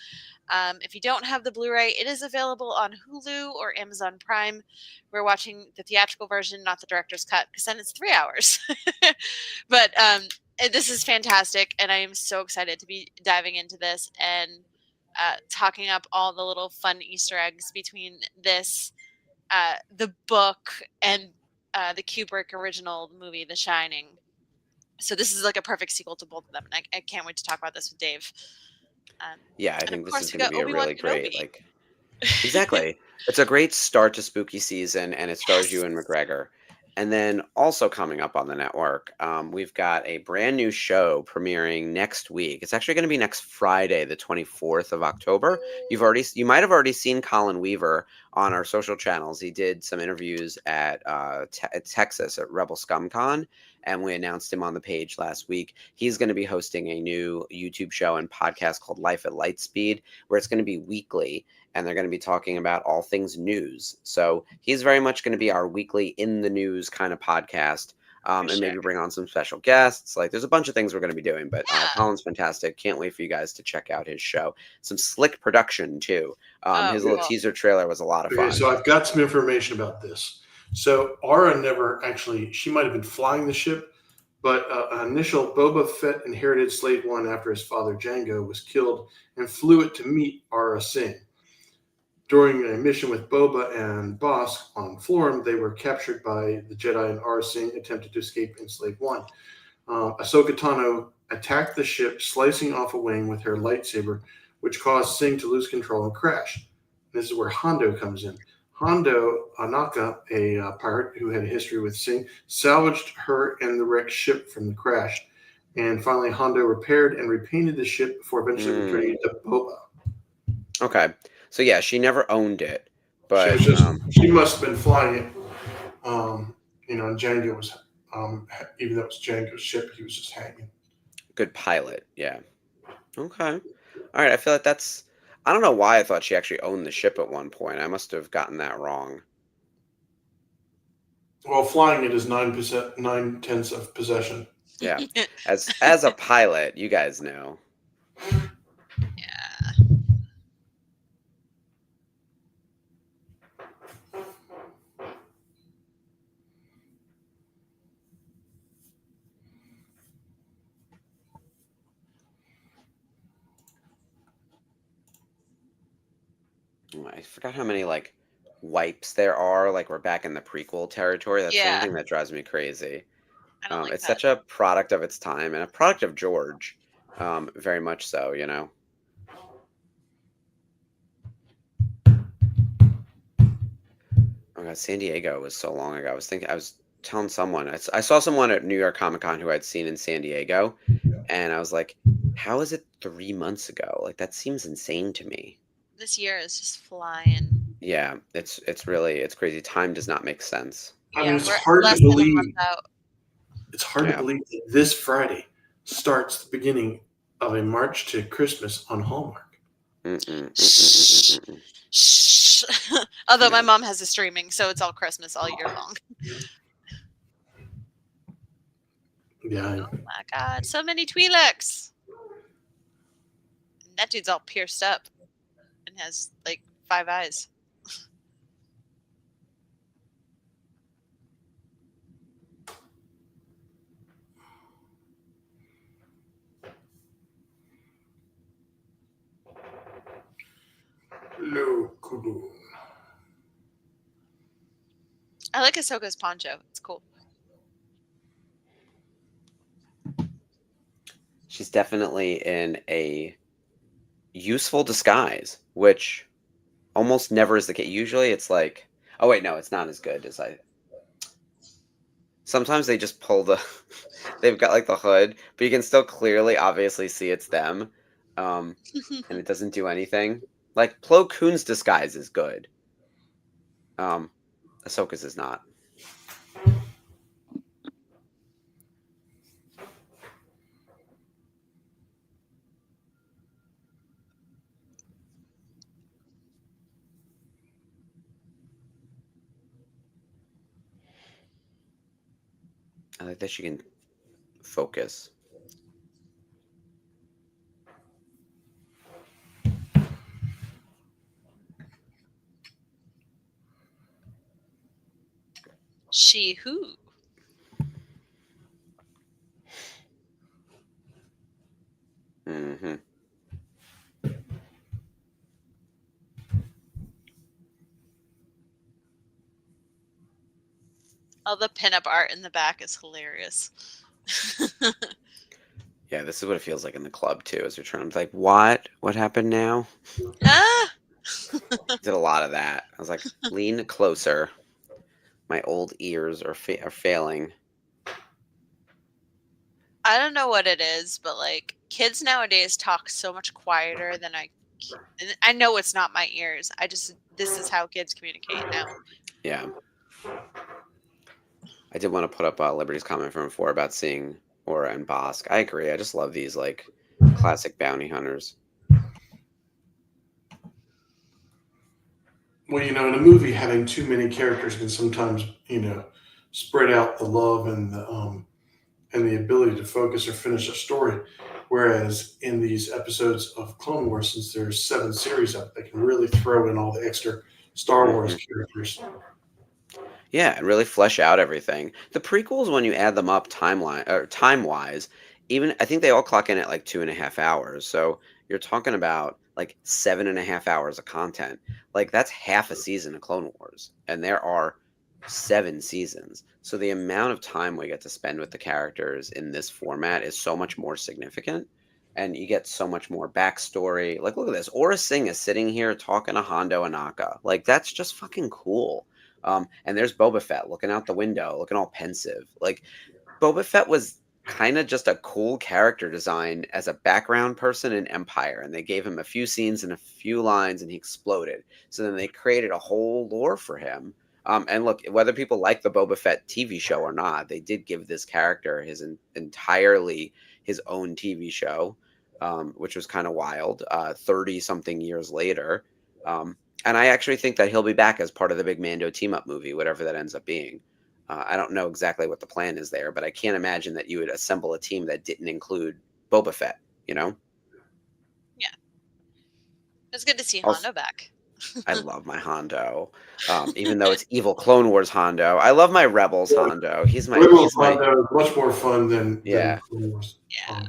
If you don't have the Blu-ray, it is available on Hulu or Amazon Prime. We're watching the theatrical version, not the director's cut, because then it's 3 hours. But this is fantastic, and I am so excited to be diving into this and talking up all the little fun Easter eggs between this, the book, and the Kubrick original movie, The Shining. So this is like a perfect sequel to both of them, and I can't wait to talk about this with Dave. Yeah, I think this is going to be a really great, exactly. It's a great start to spooky season, and it stars Ewan McGregor. And then also coming up on the network, we've got a brand new show premiering next week. It's actually going to be next Friday, the 24th of October. You might have already seen Colin Weaver on our social channels. He did some interviews at Texas at Rebel ScumCon, and we announced him on the page last week. He's going to be hosting a new YouTube show and podcast called Life at Lightspeed, where it's going to be weekly, and they're going to be talking about all things news. So he's very much going to be our weekly in the news kind of podcast, and maybe bring on some special guests. Like, there's a bunch of things we're going to be doing, but Colin's fantastic. Can't wait for you guys to check out his show. Some slick production too. His little teaser trailer was a lot of fun. Okay, so I've got some information about this. So Aura never actually, she might have been flying the ship, but initial Boba Fett inherited Slave One after his father Jango was killed and flew it to meet Aura Singh. During a mission with Boba and Bosk on Florum, they were captured by the Jedi, and Aura Singh attempted to escape in Slave One. Ahsoka Tano attacked the ship, slicing off a wing with her lightsaber, which caused Singh to lose control and crash. This is where Hondo comes in. Hondo Anaka, a pirate who had a history with Singh, salvaged her and the wrecked ship from the crash. And finally, Hondo repaired and repainted the ship before eventually returning it to Boba. Okay. So yeah, she never owned it, but she must have been flying it. And Django was, even though it was Django's ship, he was just hanging. Good pilot, yeah. Okay, all right. I feel like I don't know why I thought she actually owned the ship at one point. I must have gotten that wrong. Well, flying it is 9/10 of possession. Yeah, as a pilot, you guys know. I forgot how many wipes there are. Like, we're back in the prequel territory. That's one thing that drives me crazy. I don't like it's that. such a product of its time and a product of George, very much so. Oh God, San Diego was so long ago. I was telling someone, I saw someone at New York Comic Con who I'd seen in San Diego, and I was like, how is it 3 months ago? Like, that seems insane to me. This year is just flying. Yeah, it's crazy. Time does not make sense. I mean, it's hard to believe. It's hard to believe that this Friday starts the beginning of a march to Christmas on Hallmark. Shh. Although my mom has a streaming, so it's all Christmas all year long. Yeah. Oh my God, so many Twi'leks. That dude's all pierced up and has like 5 eyes. Hello, Kudu. I like Ahsoka's poncho. It's cool. She's definitely in a useful disguise, which almost never is the case. Usually it's like, oh wait, no, it's not as good as sometimes they just pull they've got like the hood, but you can still clearly obviously see it's them. And it doesn't do anything. Like, Plo Koon's disguise is good. Ahsoka's is not. I like that she can focus. She who? Mm-hmm. Oh, the pinup art in the back is hilarious. Yeah, this is what it feels like in the club too, as you're trying to like, what happened now? Ah! Did a lot of that. I was like, lean closer. My old ears are failing. I don't know what it is, but like kids nowadays talk so much quieter than I know it's not my ears. This is how kids communicate now. Yeah. I did want to put up Liberty's comment from before about seeing Aura and Bosk. I agree. I just love these like classic bounty hunters. Well, in a movie, having too many characters can sometimes, spread out the love and the ability to focus or finish a story. Whereas in these episodes of Clone Wars, since there's 7 series up, they can really throw in all the extra Star Wars characters. Yeah, and really flesh out everything. The prequels, when you add them up timeline or time wise, even I think they all clock in at like 2.5 hours. So you're talking about like 7.5 hours of content. Like that's half a season of Clone Wars, and there are 7 seasons. So the amount of time we get to spend with the characters in this format is so much more significant. And you get so much more backstory. Like, look at this. Aura Singh is sitting here talking to Hondo Anaka. Like, that's just fucking cool. And there's Boba Fett looking out the window, looking all pensive. Like Boba Fett was kind of just a cool character design as a background person in Empire, and they gave him a few scenes and a few lines, and he exploded. So then they created a whole lore for him. And look, whether people like the Boba Fett TV show or not, they did give this character his entirely his own TV show, which was kind of wild. 30 something years later. And I actually think that he'll be back as part of the big Mando team up movie, whatever that ends up being. I don't know exactly what the plan is there, but I can't imagine that you would assemble a team that didn't include Boba Fett, Yeah. It's good to see Also, Hondo back. I love my Hondo. Even though it's evil Clone Wars Hondo. I love my Rebels Hondo. He's my Hondo is much more fun than Clone Wars. Yeah.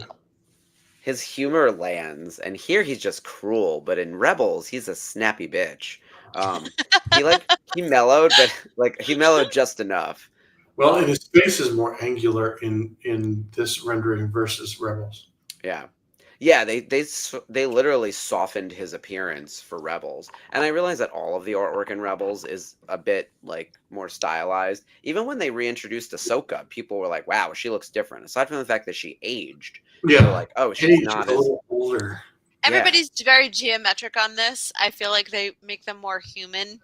His humor lands, and here he's just cruel, but in Rebels he's a snappy bitch. He mellowed, but like he mellowed just enough. Well, and his face is more angular in this rendering versus Rebels. Yeah, they literally softened his appearance for Rebels, and I realize that all of the artwork in Rebels is a bit like more stylized. Even when they reintroduced Ahsoka, people were like, "Wow, she looks different." Aside from the fact that she aged, Yeah, they're like, "Oh, she's not a as little older." Everybody's very geometric on this. I feel like they make them more human.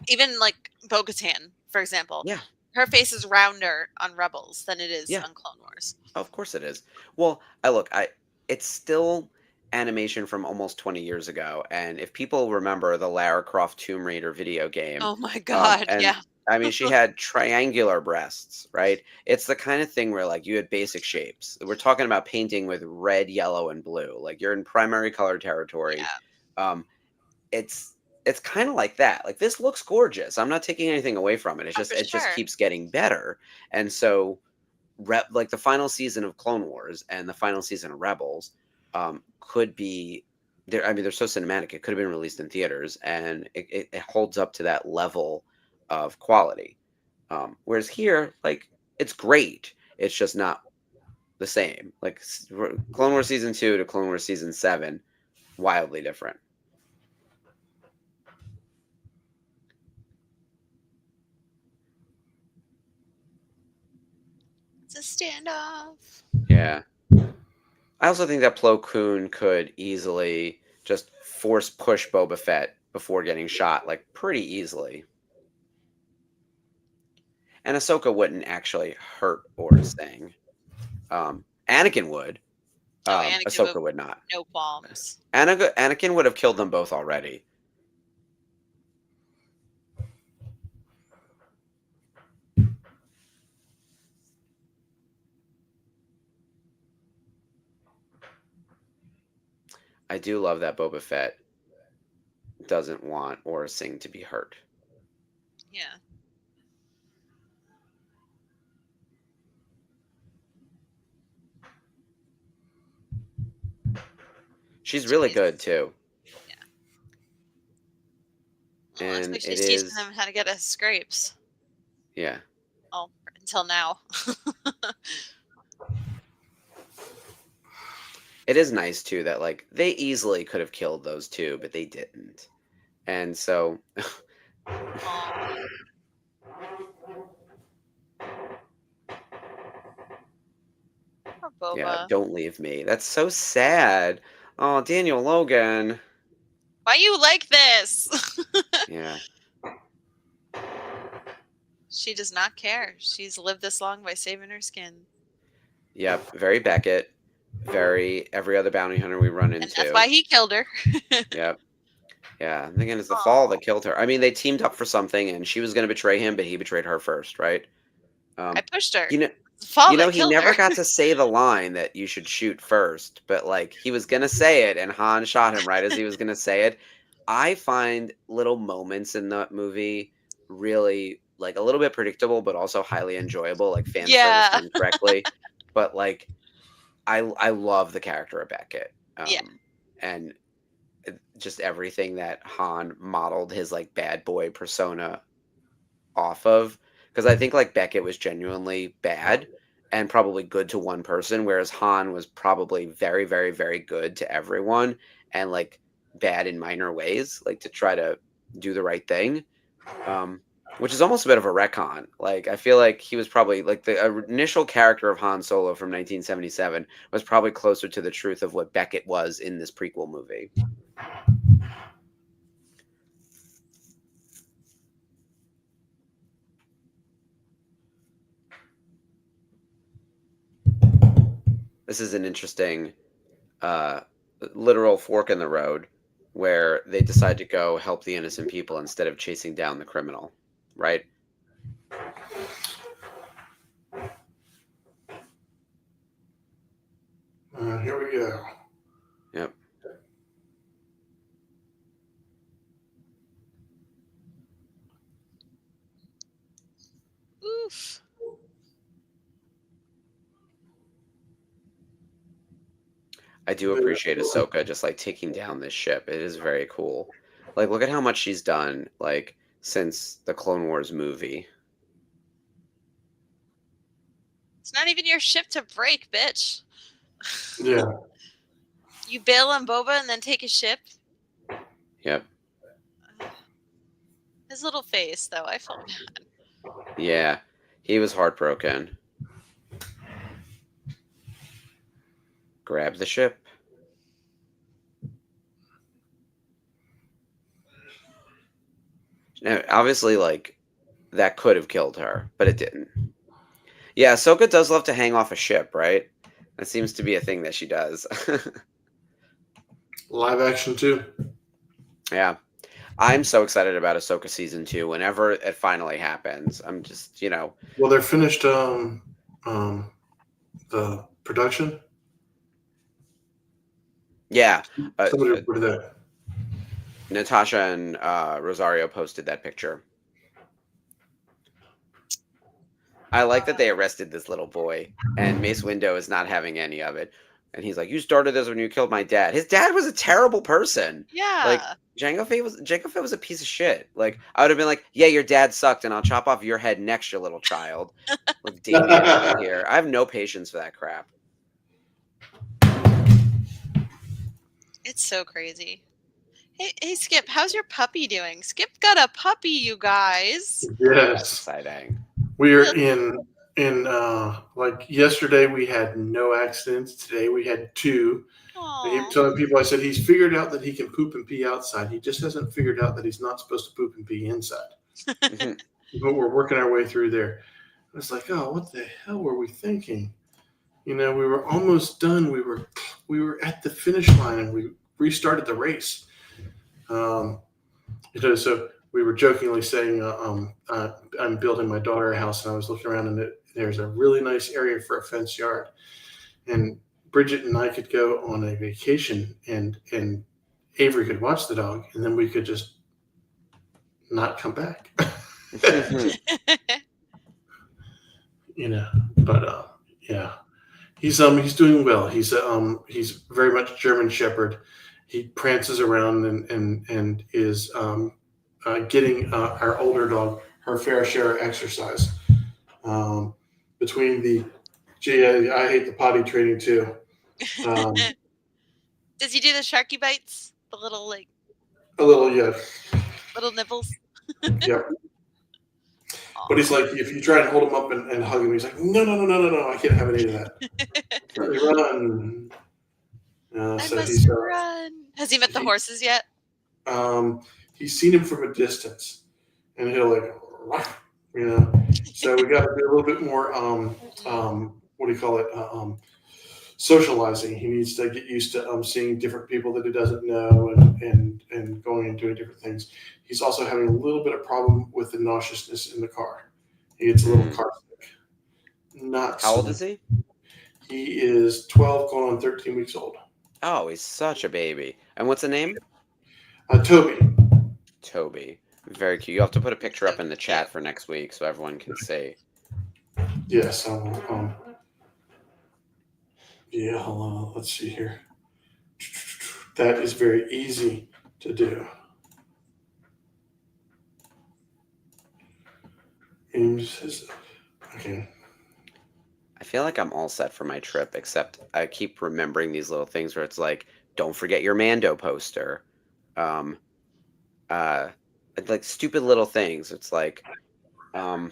Even like Bo-Katan, for example. Yeah. Her face is rounder on Rebels than it is on Clone Wars. Of course it is. Well, it's still animation from almost 20 years ago, and if people remember the Lara Croft Tomb Raider video game, oh my god, yeah. I mean, she had triangular breasts, right? It's the kind of thing where like you had basic shapes. We're talking about painting with red, yellow, and blue. Like you're in primary color territory. Yeah. It's kind of like that. Like this looks gorgeous. I'm not taking anything away from it. It's just just keeps getting better. And so like the final season of Clone Wars and the final season of Rebels could be there. I mean, they're so cinematic. It could have been released in theaters, and it holds up to that level of quality. Whereas here, like it's great. It's just not the same. Like Clone Wars season 2 to Clone Wars season 7, wildly different. It's a standoff. Yeah. I also think that Plo Koon could easily just force push Boba Fett before getting shot, like pretty easily. And Ahsoka wouldn't actually hurt Aura Singh. Anakin would. Ahsoka would not. No qualms. Anakin would have killed them both already. I do love that Boba Fett doesn't want Aura Singh to be hurt. Yeah. She's really good too. Yeah. Well, And she's teaching them how to get us scrapes. Yeah. Oh, until now. It is nice too that like they easily could have killed those two, but they didn't. And so Boba. Yeah, don't leave me. That's so sad. Oh, Daniel Logan. Why you like this? Yeah. She does not care. She's lived this long by saving her skin. Yep. Very Beckett. Very every other bounty hunter we run And into. that's why he killed her. Yep. Yeah. I'm thinking it's the fall that killed her. I mean, they teamed up for something, and she was going to betray him, but he betrayed her first, right? I pushed her. You know, Fall you know, that he killed never her. got to say the line that you should shoot first, but like he was gonna say it, and Han shot him right as he was gonna say it. I find little moments in that movie really like a little bit predictable, but also highly enjoyable, like fan service Yeah. done correctly. But like, I love the character of Beckett, Yeah. and just everything that Han modeled his like bad boy persona off of, because I think like Beckett was genuinely bad and probably good to one person, whereas Han was probably very, very, very good to everyone and like bad in minor ways, like to try to do the right thing. Which is almost a bit of a retcon. Like I feel like he was probably like the initial character of Han Solo from 1977 was probably closer to the truth of what Beckett was in this prequel movie. This is an interesting literal fork in the road where they decide to go help the innocent people instead of chasing down the criminal, right? Here we go. Yep. Oof. I do appreciate Ahsoka just like taking down this ship. It is very cool. Like, look at how much she's done, like, since the Clone Wars movie. It's not even your ship to break, bitch. Yeah. You bail on Boba and then take his ship? Yep. His little face, though, I felt bad. Yeah. He was heartbroken. Grab the ship. Now, obviously, like, that could have killed her, but it didn't. Yeah, Ahsoka does love to hang off a ship, right? That seems to be a thing that she does. Live action too. Yeah. I'm so excited about Ahsoka season 2 whenever it finally happens. I'm just, Well, they're finished the production. Yeah. Somebody reported that. Natasha and Rosario posted that picture. I like that they arrested this little boy, and Mace Windu is not having any of it. And he's like, "You started this when you killed my dad." His dad was a terrible person. Yeah. Like Jango Fett was a piece of shit. Like I would have been like, "Yeah, your dad sucked, and I'll chop off your head next, you little child." Like Damien over here. I have no patience for that crap. It's so crazy. Hey, Skip, how's your puppy doing? Skip got a puppy, you guys. That's Yes. exciting. We're in like yesterday we had no accidents. Today we had 2. I keep telling people, I said he's figured out that he can poop and pee outside. He just hasn't figured out that he's not supposed to poop and pee inside. But we're working our way through there. I was like, oh, what the hell were we thinking? We were almost done. We were at the finish line and we restarted the race. So we were jokingly saying, I'm building my daughter a house, and I was looking around, and there's a really nice area for a fenced yard. And Bridget and I could go on a vacation, and Avery could watch the dog, and then we could just not come back. But yeah, he's doing well. He's very much German Shepherd. He prances around and is getting our older dog her fair share of exercise. Between I hate the potty training too. Does he do the sharky bites? The little a little, yeah. little nipples? Yep. But he's like, if you try and hold him up and hug him, he's like, no, I can't have any of that. Let me run. I So must run. Has he met the horses yet? He's seen him from a distance, and he'll like, So we got to do a little bit more. What do you call it? Socializing. He needs to get used to seeing different people that he doesn't know and going and doing different things. He's also having a little bit of problem with the nauseousness in the car. He gets a little car sick. How old is he? He is 12 going on 13 weeks old. Oh, he's such a baby. And what's the name? Toby. Very cute. You'll have to put a picture up in the chat for next week so everyone can see. Yes. Yeah, hold on. Let's see here. That is very easy to do. Okay. I feel like I'm all set for my trip, except I keep remembering these little things where it's like, don't forget your Mando poster. Like stupid little things. It's like, I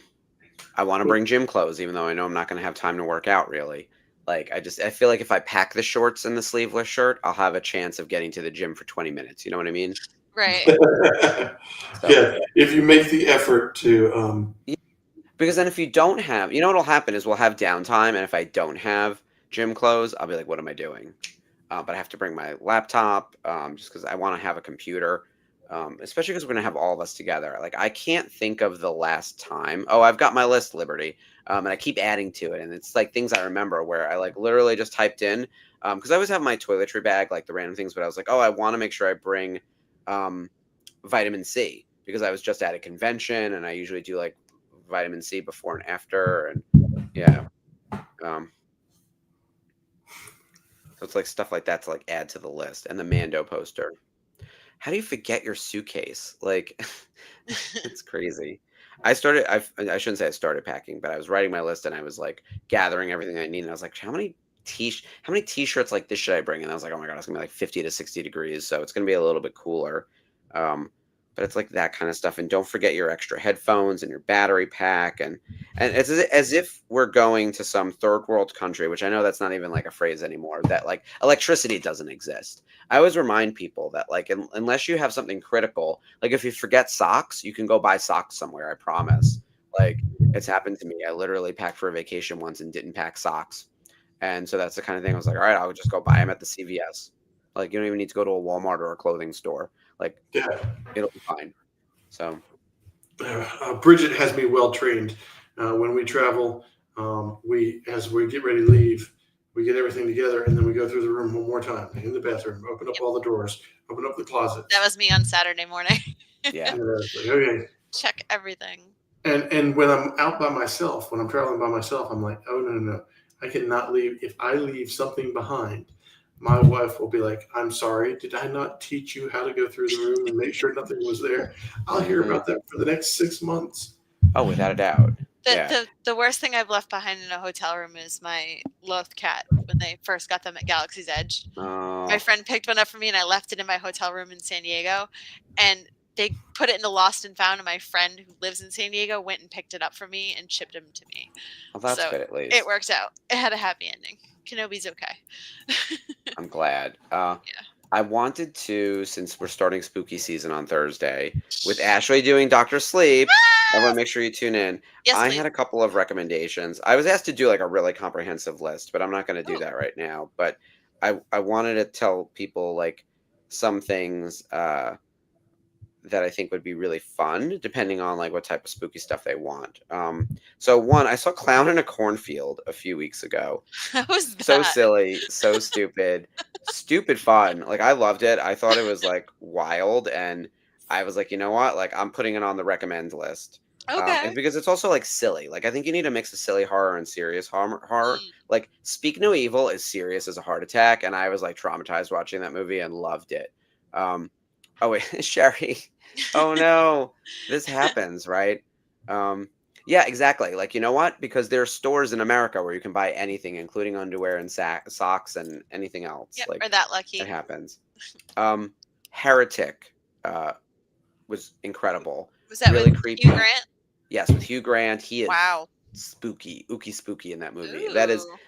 want to bring gym clothes, even though I know I'm not going to have time to work out really. Like, I feel like if I pack the shorts and the sleeveless shirt, I'll have a chance of getting to the gym for 20 minutes. You know what I mean? Right. Yeah, if you make the effort to. Because then if you don't have, what'll happen is we'll have downtime, and if I don't have gym clothes, I'll be like, what am I doing? But I have to bring my laptop just because I want to have a computer, especially because we're going to have all of us together. Like, I can't think of the last time. Oh, I've got my list, Liberty, and I keep adding to it. And it's like things I remember where I like literally just typed in, because I always have my toiletry bag, like the random things, but I was like, oh, I want to make sure I bring vitamin C because I was just at a convention and I usually do like vitamin C before and after. And yeah. So it's like stuff like that to like add to the list. And the Mando poster. How do you forget your suitcase? Like, it's crazy. I shouldn't say I started packing, but I was writing my list and I was like gathering everything I need. And I was like, how many t-shirts like this should I bring? And I was like, oh my God, it's gonna be like 50 to 60 degrees. So it's gonna be a little bit cooler. But it's like that kind of stuff. And don't forget your extra headphones and your battery pack. And it's as if we're going to some third world country, which I know that's not even like a phrase anymore, that like electricity doesn't exist. I always remind people that like unless you have something critical, like if you forget socks, you can go buy socks somewhere, I promise. Like, it's happened to me. I literally packed for a vacation once and didn't pack socks. And so that's the kind of thing I was like, all right, I'll just go buy them at the CVS. Like, you don't even need to go to a Walmart or a clothing store. Like, it'll be fine. So Bridget has me well trained. When we travel, as we get ready to leave, we get everything together and then we go through the room one more time in the bathroom, open up all the doors, open up the closet. That was me on Saturday morning. Yeah. Okay. Check everything. And when I'm out by myself, when I'm traveling by myself, I'm like, oh no, I cannot leave. If I leave something behind, my wife will be like, I'm sorry, did I not teach you how to go through the room and make sure nothing was there? I'll hear about that for the next 6 months. Oh, without a doubt. The worst thing I've left behind in a hotel room is my Loth cat when they first got them at Galaxy's Edge. My friend picked one up for me and I left it in my hotel room in San Diego. And they put it into Lost and Found, and my friend who lives in San Diego went and picked it up for me and shipped him to me. Well, that's good at least. It worked out. It had a happy ending. Kenobi's okay. I'm glad. I wanted to, since we're starting spooky season on Thursday, with Ashley doing Dr. Sleep, I want to make sure you tune in. Yes, I please. had a couple of recommendations. I was asked to do like a really comprehensive list, but I'm not going to do that right now. But I wanted to tell people like some things that I think would be really fun, depending on like what type of spooky stuff they want. So one, I saw Clown in a Cornfield a few weeks ago. How was that? So silly, so stupid, stupid fun. Like, I loved it. I thought it was like wild, and I was like, you know what? Like, I'm putting it on the recommend list. Okay. Because it's also like silly. Like, I think you need a mix of silly horror and serious horror. Like, Speak No Evil is serious as a heart attack, and I was like traumatized watching that movie and loved it. Oh wait, Sherry. Oh no, this happens, right? Yeah, exactly. Like, you know what? Because there are stores in America where you can buy anything, including underwear and socks and anything else. Yep, like, we're that lucky. It happens. Heretic was incredible. Was that really with creepy? Hugh Grant? Yes, with Hugh Grant. He is Wow. spooky, ooky spooky in that movie. Ooh.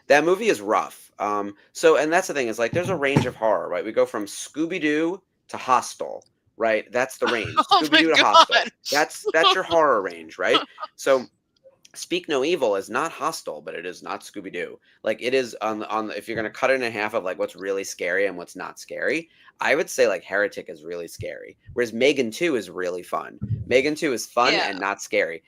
That movie is rough. So and that's the thing is like there's a range of horror, right? We go from Scooby Doo to Hostel, right? That's the range. Oh Scooby my Doo to Hostel. god. That's your horror range, right? So Speak No Evil is not Hostel, but it is not Scooby Doo. Like it is on if you're gonna cut it in half of like what's really scary and what's not scary, I would say like Heretic is really scary, whereas Megan 2 is really fun. Megan 2 is fun Yeah. and not scary.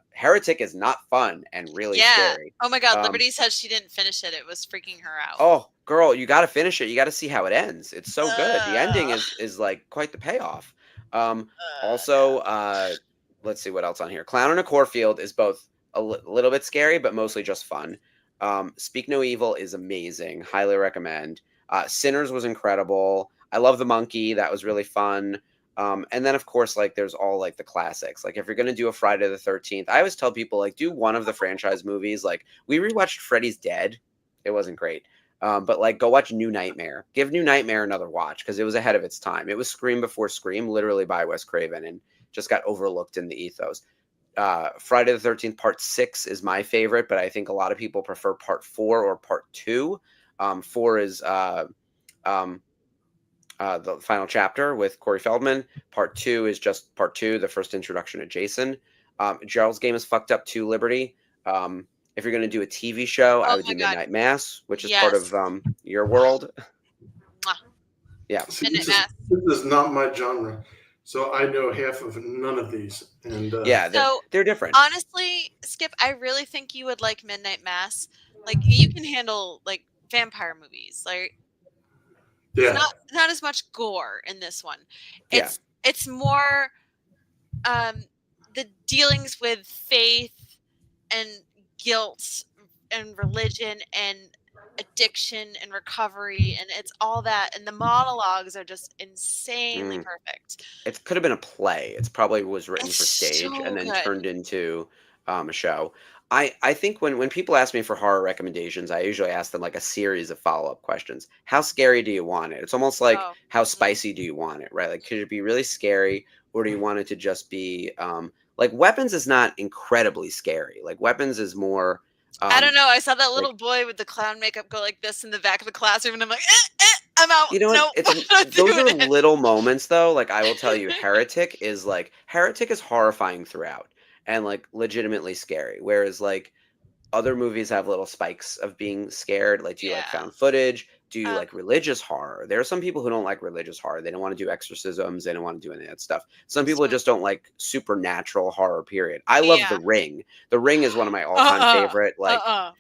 Heretic is not fun and really Yeah. scary. Oh my god, Liberty said she didn't finish it. It was freaking her out. Oh, girl, you got to finish it. You got to see how it ends. It's so good. The ending Ugh. is like quite the payoff. No. Also, let's see what else on here. Clown in a Cornfield is both a little bit scary, but mostly just fun. Speak No Evil is amazing. Highly recommend. Sinners was incredible. I love The Monkey. That was really fun. And then of course, like there's all like the classics. Like if you're gonna do a Friday the 13th, I always tell people like do one of the franchise movies. Like we rewatched Freddy's Dead. It wasn't great. But like go watch New Nightmare. Give New Nightmare another watch because it was ahead of its time. It was Scream before Scream, literally by Wes Craven, and just got overlooked in the ethos. Friday the 13th Part 6 is my favorite, but I think a lot of people prefer Part 4 or Part 2. 4 is the final chapter with Corey Feldman. Part 2 is just Part 2, the first introduction to Jason. Gerald's Game is fucked up too, Liberty. If you're going to do a TV show, I would do Midnight Mass, which is part of your world. Mwah. Yeah. See, this is not my genre. So I know half of none of these, and they're different. Honestly, Skip, I really think you would like Midnight Mass. Like you can handle like vampire movies. Like it's not as much gore in this one. It's more the dealings with faith and guilt and religion and addiction and recovery, and it's all that, and the monologues are just insanely perfect. It could have been a play. It's probably was written for stage and then turned into a show. I think when people ask me for horror recommendations, I usually ask them like a series of follow-up questions. How scary do you want it? It's almost like how spicy do you want it, right? Like could it be really scary, or do you want it to just be like Weapons is not incredibly scary. Like Weapons is more I don't know. I saw that little boy with the clown makeup go like this in the back of the classroom, and I'm like, I'm out. You know what? Those are little moments, though. Like I will tell you, Heretic is horrifying throughout and like legitimately scary. Whereas like other movies have little spikes of being scared. Like, do you like found footage? Do you like religious horror? There are some people who don't like religious horror. They don't want to do exorcisms. They don't want to do any of that stuff. Some people just don't like supernatural horror, period. I love The Ring. The Ring is one of my all-time favorite. Like,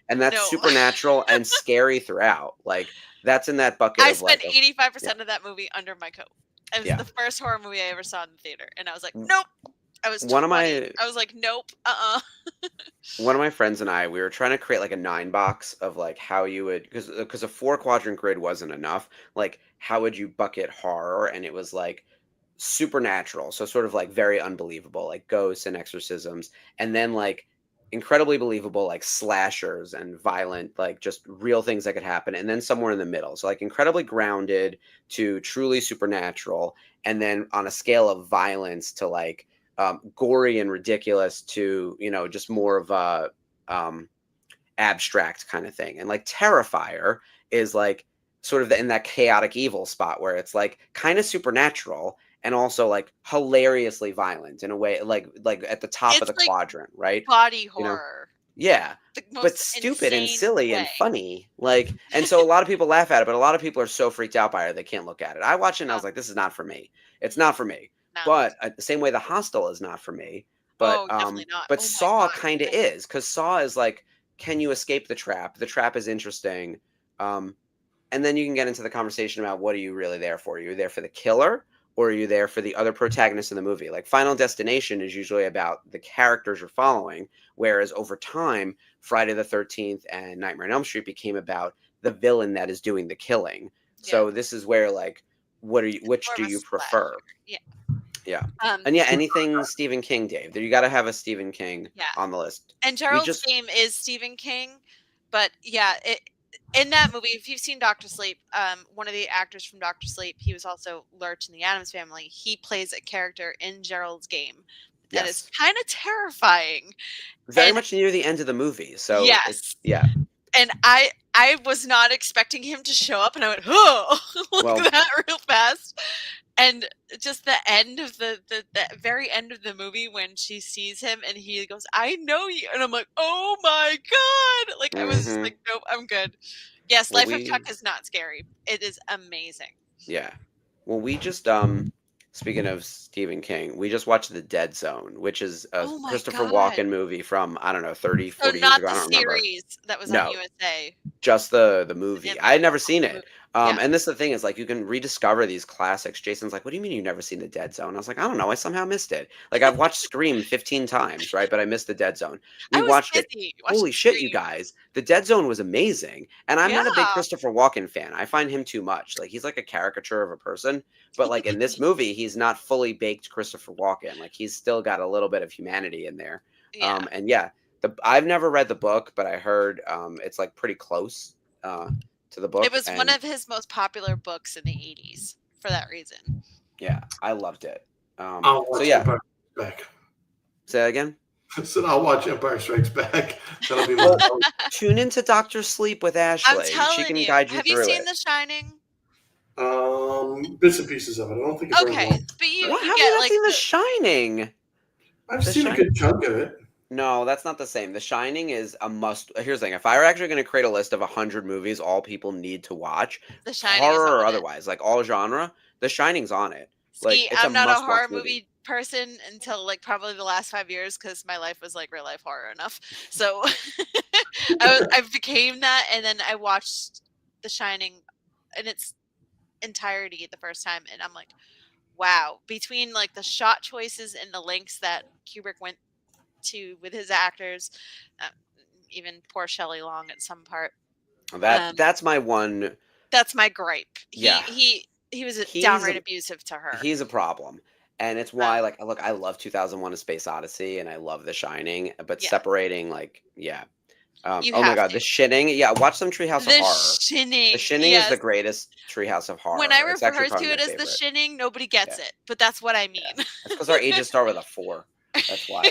and that's supernatural and scary throughout. Like, that's in that bucket I of like. I spent 85% of that movie under my coat. It was the first horror movie I ever saw in the theater. And I was like, nope. I was 20. I was like, nope, One of my friends and I, we were trying to create like a 9-box of like how you would, because a 4-quadrant grid wasn't enough. Like, how would you bucket horror? And it was like supernatural, so sort of like very unbelievable, like ghosts and exorcisms, and then like incredibly believable, like slashers and violent, like just real things that could happen, and then somewhere in the middle. So like incredibly grounded to truly supernatural, and then on a scale of violence to like gory and ridiculous to, you know, just more of a abstract kind of thing. And like Terrifier is like sort of in that chaotic evil spot where it's like kind of supernatural and also like hilariously violent in a way, like at the top of the quadrant, right? Body horror. You know? Yeah. But stupid and silly and funny. Like, and so a lot of people laugh at it, but a lot of people are so freaked out by it they can't look at it. I watched it and I was like, this is not for me. It's not for me. But the same way The Hostel is not for me. But definitely not. But Saw kind of is, because Saw is like, can you escape the trap? The trap is interesting. And then you can get into the conversation about what are you really there for? Are you there for the killer, or are you there for the other protagonists in the movie? Like Final Destination is usually about the characters you're following, whereas over time, Friday the 13th and Nightmare on Elm Street became about the villain that is doing the killing. Yeah. So this is where like, which do you prefer? Yeah. And anything Stephen King, Dave. You got to have a Stephen King on the list. And Gerald's Game is Stephen King, but in that movie, if you've seen Dr. Sleep, one of the actors from Dr. Sleep, he was also Lurch in the Addams Family. He plays a character in Gerald's Game That is Yes. kind of terrifying. Very And much near the end of the movie. So yes. yeah. And I was not expecting him to show up, and I went, oh, like Well- that real fast. And just the end of the very end of the movie when she sees him and he goes, I know you. And I'm like, oh my God. Like, I was just Mhm. like, nope, I'm good. Yes, Well, Life of Chuck is not scary. It is amazing. Yeah. Well, we just speaking of Stephen King, we just watched The Dead Zone, which is a Oh my Christopher God. Walken movie from, I don't know, 30, So 40 years not ago. I the don't remember. series that was on No, USA. just the movie. And I had the never seen movie. it. Yeah. And this is the thing is like you can rediscover these classics. Jason's like, "What do you mean you've never seen The Dead Zone?" I was like, "I don't know. I somehow missed it. Like I've watched Scream 15 times, right? But I missed The Dead Zone. We I was watched it. busy watching Holy shit, you Scream. guys. The Dead Zone was amazing. And I'm not a big Yeah. Christopher Walken fan. I find him too much. Like he's like a caricature of a person. But like in this movie, he's not fully baked Christopher Walken. Like he's still got a little bit of humanity in there. Yeah. And yeah, I've never read the book, but I heard it's like pretty close to the book. It was one and of his most popular books in the 80s for that reason. yeah, I loved it. I'll watch So yeah, Empire Strikes Back. say that again. I said I'll watch Empire Strikes Back. That'll be my Tune into Doctor Sleep with Ashley. I'm She telling can you. guide you Have through you seen it. The Shining? bits and pieces of it. I don't think it's very Okay, long. but you What? Have get you not like seen The Shining? I've The seen a good chunk of it. No, that's not the same. The Shining is a must. Here's the thing: if I were actually going to create a list of 100 movies all people need to watch, The Shining is horror or on it. otherwise, like all genre, The Shining's on it. Like See, it's I'm a not a must-watch horror movie person until like probably the last 5 years because my life was like real life horror enough. So I became that, and then I watched The Shining in its entirety the first time, and I'm like, wow. Between like the shot choices and the lengths that Kubrick went to with his actors, uh, even poor Shelley Long at some part. That's my one. That's my gripe. Yeah. He was He's downright a- abusive to her. He's a problem. And it's why, like, look, I love 2001: A Space Odyssey, and I love The Shining, but Yeah. separating, like, yeah. You oh my have God, to. The Shining. Yeah, watch some Treehouse of The Horror. Shining. The Shining is the greatest Treehouse of Horror. When I It's actually refer probably to my it as favorite. The Shining, nobody gets it, but that's what I mean. That's because our ages start with a 4. That's why.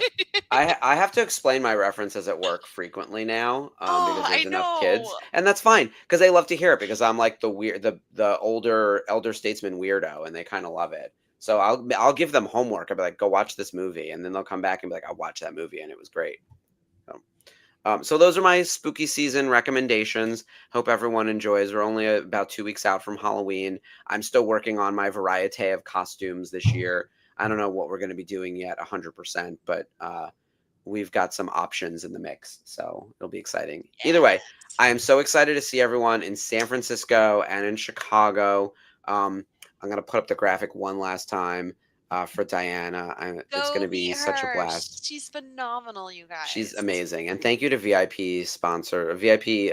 I have to explain my references at work frequently now because I there's enough kids, know. and that's fine because they love to hear it because I'm like the older elder statesman weirdo, and they kind of love it. So I'll give them homework. I'll be like, go watch this movie, and then they'll come back and be like, I watched that movie and it was great. So those are my spooky season recommendations. Hope everyone enjoys. We're only about 2 weeks out from Halloween. I'm still working on my variety of costumes this year. I don't know what we're going to be doing yet 100%, but we've got some options in the mix. So it'll be exciting. Either way, I am so excited to see everyone in San Francisco and in Chicago. I'm going to put up the graphic one last time. For Diana. It's going to be such a blast. She's phenomenal, you guys. She's amazing. And thank you to VIP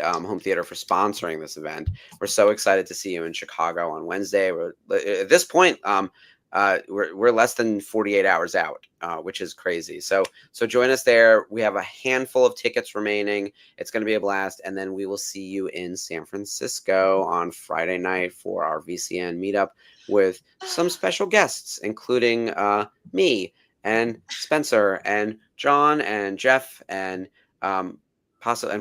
Home Theater for sponsoring this event. We're so excited to see you in Chicago on Wednesday. At this point, we're less than 48 hours out, which is crazy. So join us there. We have a handful of tickets remaining. It's going to be a blast. And then we will see you in San Francisco on Friday night for our VCN meetup with some special guests, including me and Spencer and John and Jeff and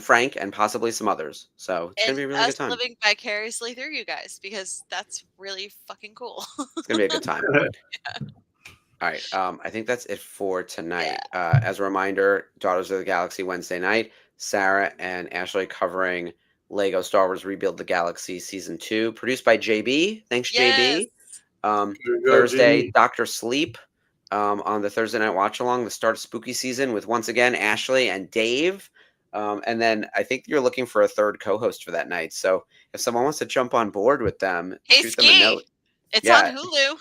Frank and possibly some others. So it's going to be a really good time. Living vicariously through you guys because that's really fucking cool. It's going to be a good time. Yeah. All right. I think that's it for tonight. Yeah. As a reminder, Daughters of the Galaxy Wednesday night, Sarah and Ashley covering Lego Star Wars Rebuild the Galaxy Season 2, produced by JB. Thanks, JB. Thursday, Dr. Sleep on the Thursday night watch along, the start of spooky season with once again Ashley and Dave. And then I think you're looking for a third co-host for that night. So if someone wants to jump on board with them, shoot them a note. It's on Hulu.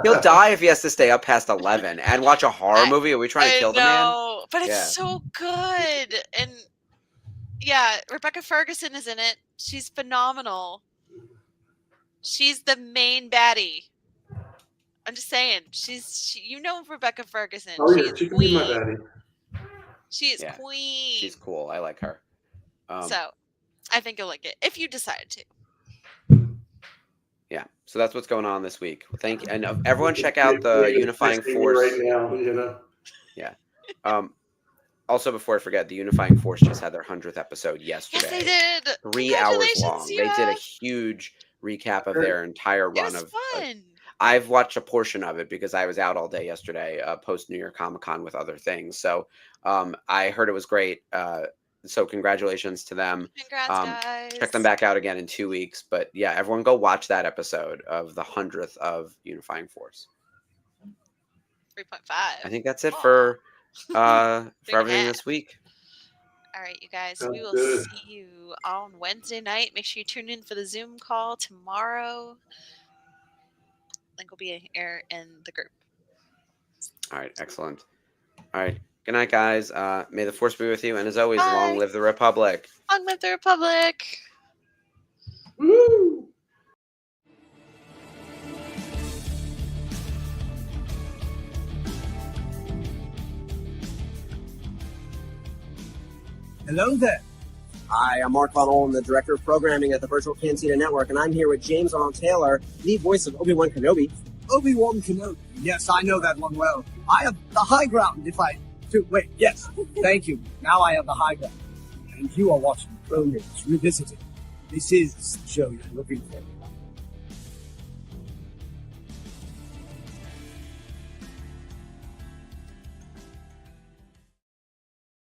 He'll die if he has to stay up past 11 and watch a horror movie. Are we trying to kill the man? No, but it's so good. And yeah, Rebecca Ferguson is in it. She's phenomenal. She's the main baddie. I'm just saying. You know Rebecca Ferguson. Oh yeah, she can be my baddie. She is queen. She's cool. I like her. So I think you'll like it if you decide to. Yeah. So that's what's going on this week. Thank you. And everyone check out the Unifying Force. Right now, you know. Yeah. Also, before I forget, the Unifying Force just had their 100th episode yesterday. Yes, they did. 3 hours long. Congratulations, They did a UF. huge recap of their entire It run was of. fun. I've watched a portion of it because I was out all day yesterday, post New York Comic Con with other things. So I heard it was great. So congratulations to them. Congrats, guys. Check them back out again in 2 weeks. But yeah, everyone go watch that episode of the 100th of Unifying Force. 3.5. I think that's it Oh. for Big everything hat. this week. All right, you guys. Sounds We will good. see you on Wednesday night. Make sure you tune in for the Zoom call tomorrow. Link will be here in the group. All right, excellent. All right, good night, guys. May the Force be with you, and as always, Bye. long live the Republic. Long live the Republic. Woo! Hello there. Hi, I'm Mark Connell. I'm the Director of Programming at the Virtual Cantina Network, and I'm here with James Arnold Taylor, the voice of Obi-Wan Kenobi. Obi-Wan Kenobi. Yes, I know that one well. I have the high ground if I... Wait, yes. Thank you. Now I have the high ground. And you are watching Clone Wars Revisited. This is the show you're looking for.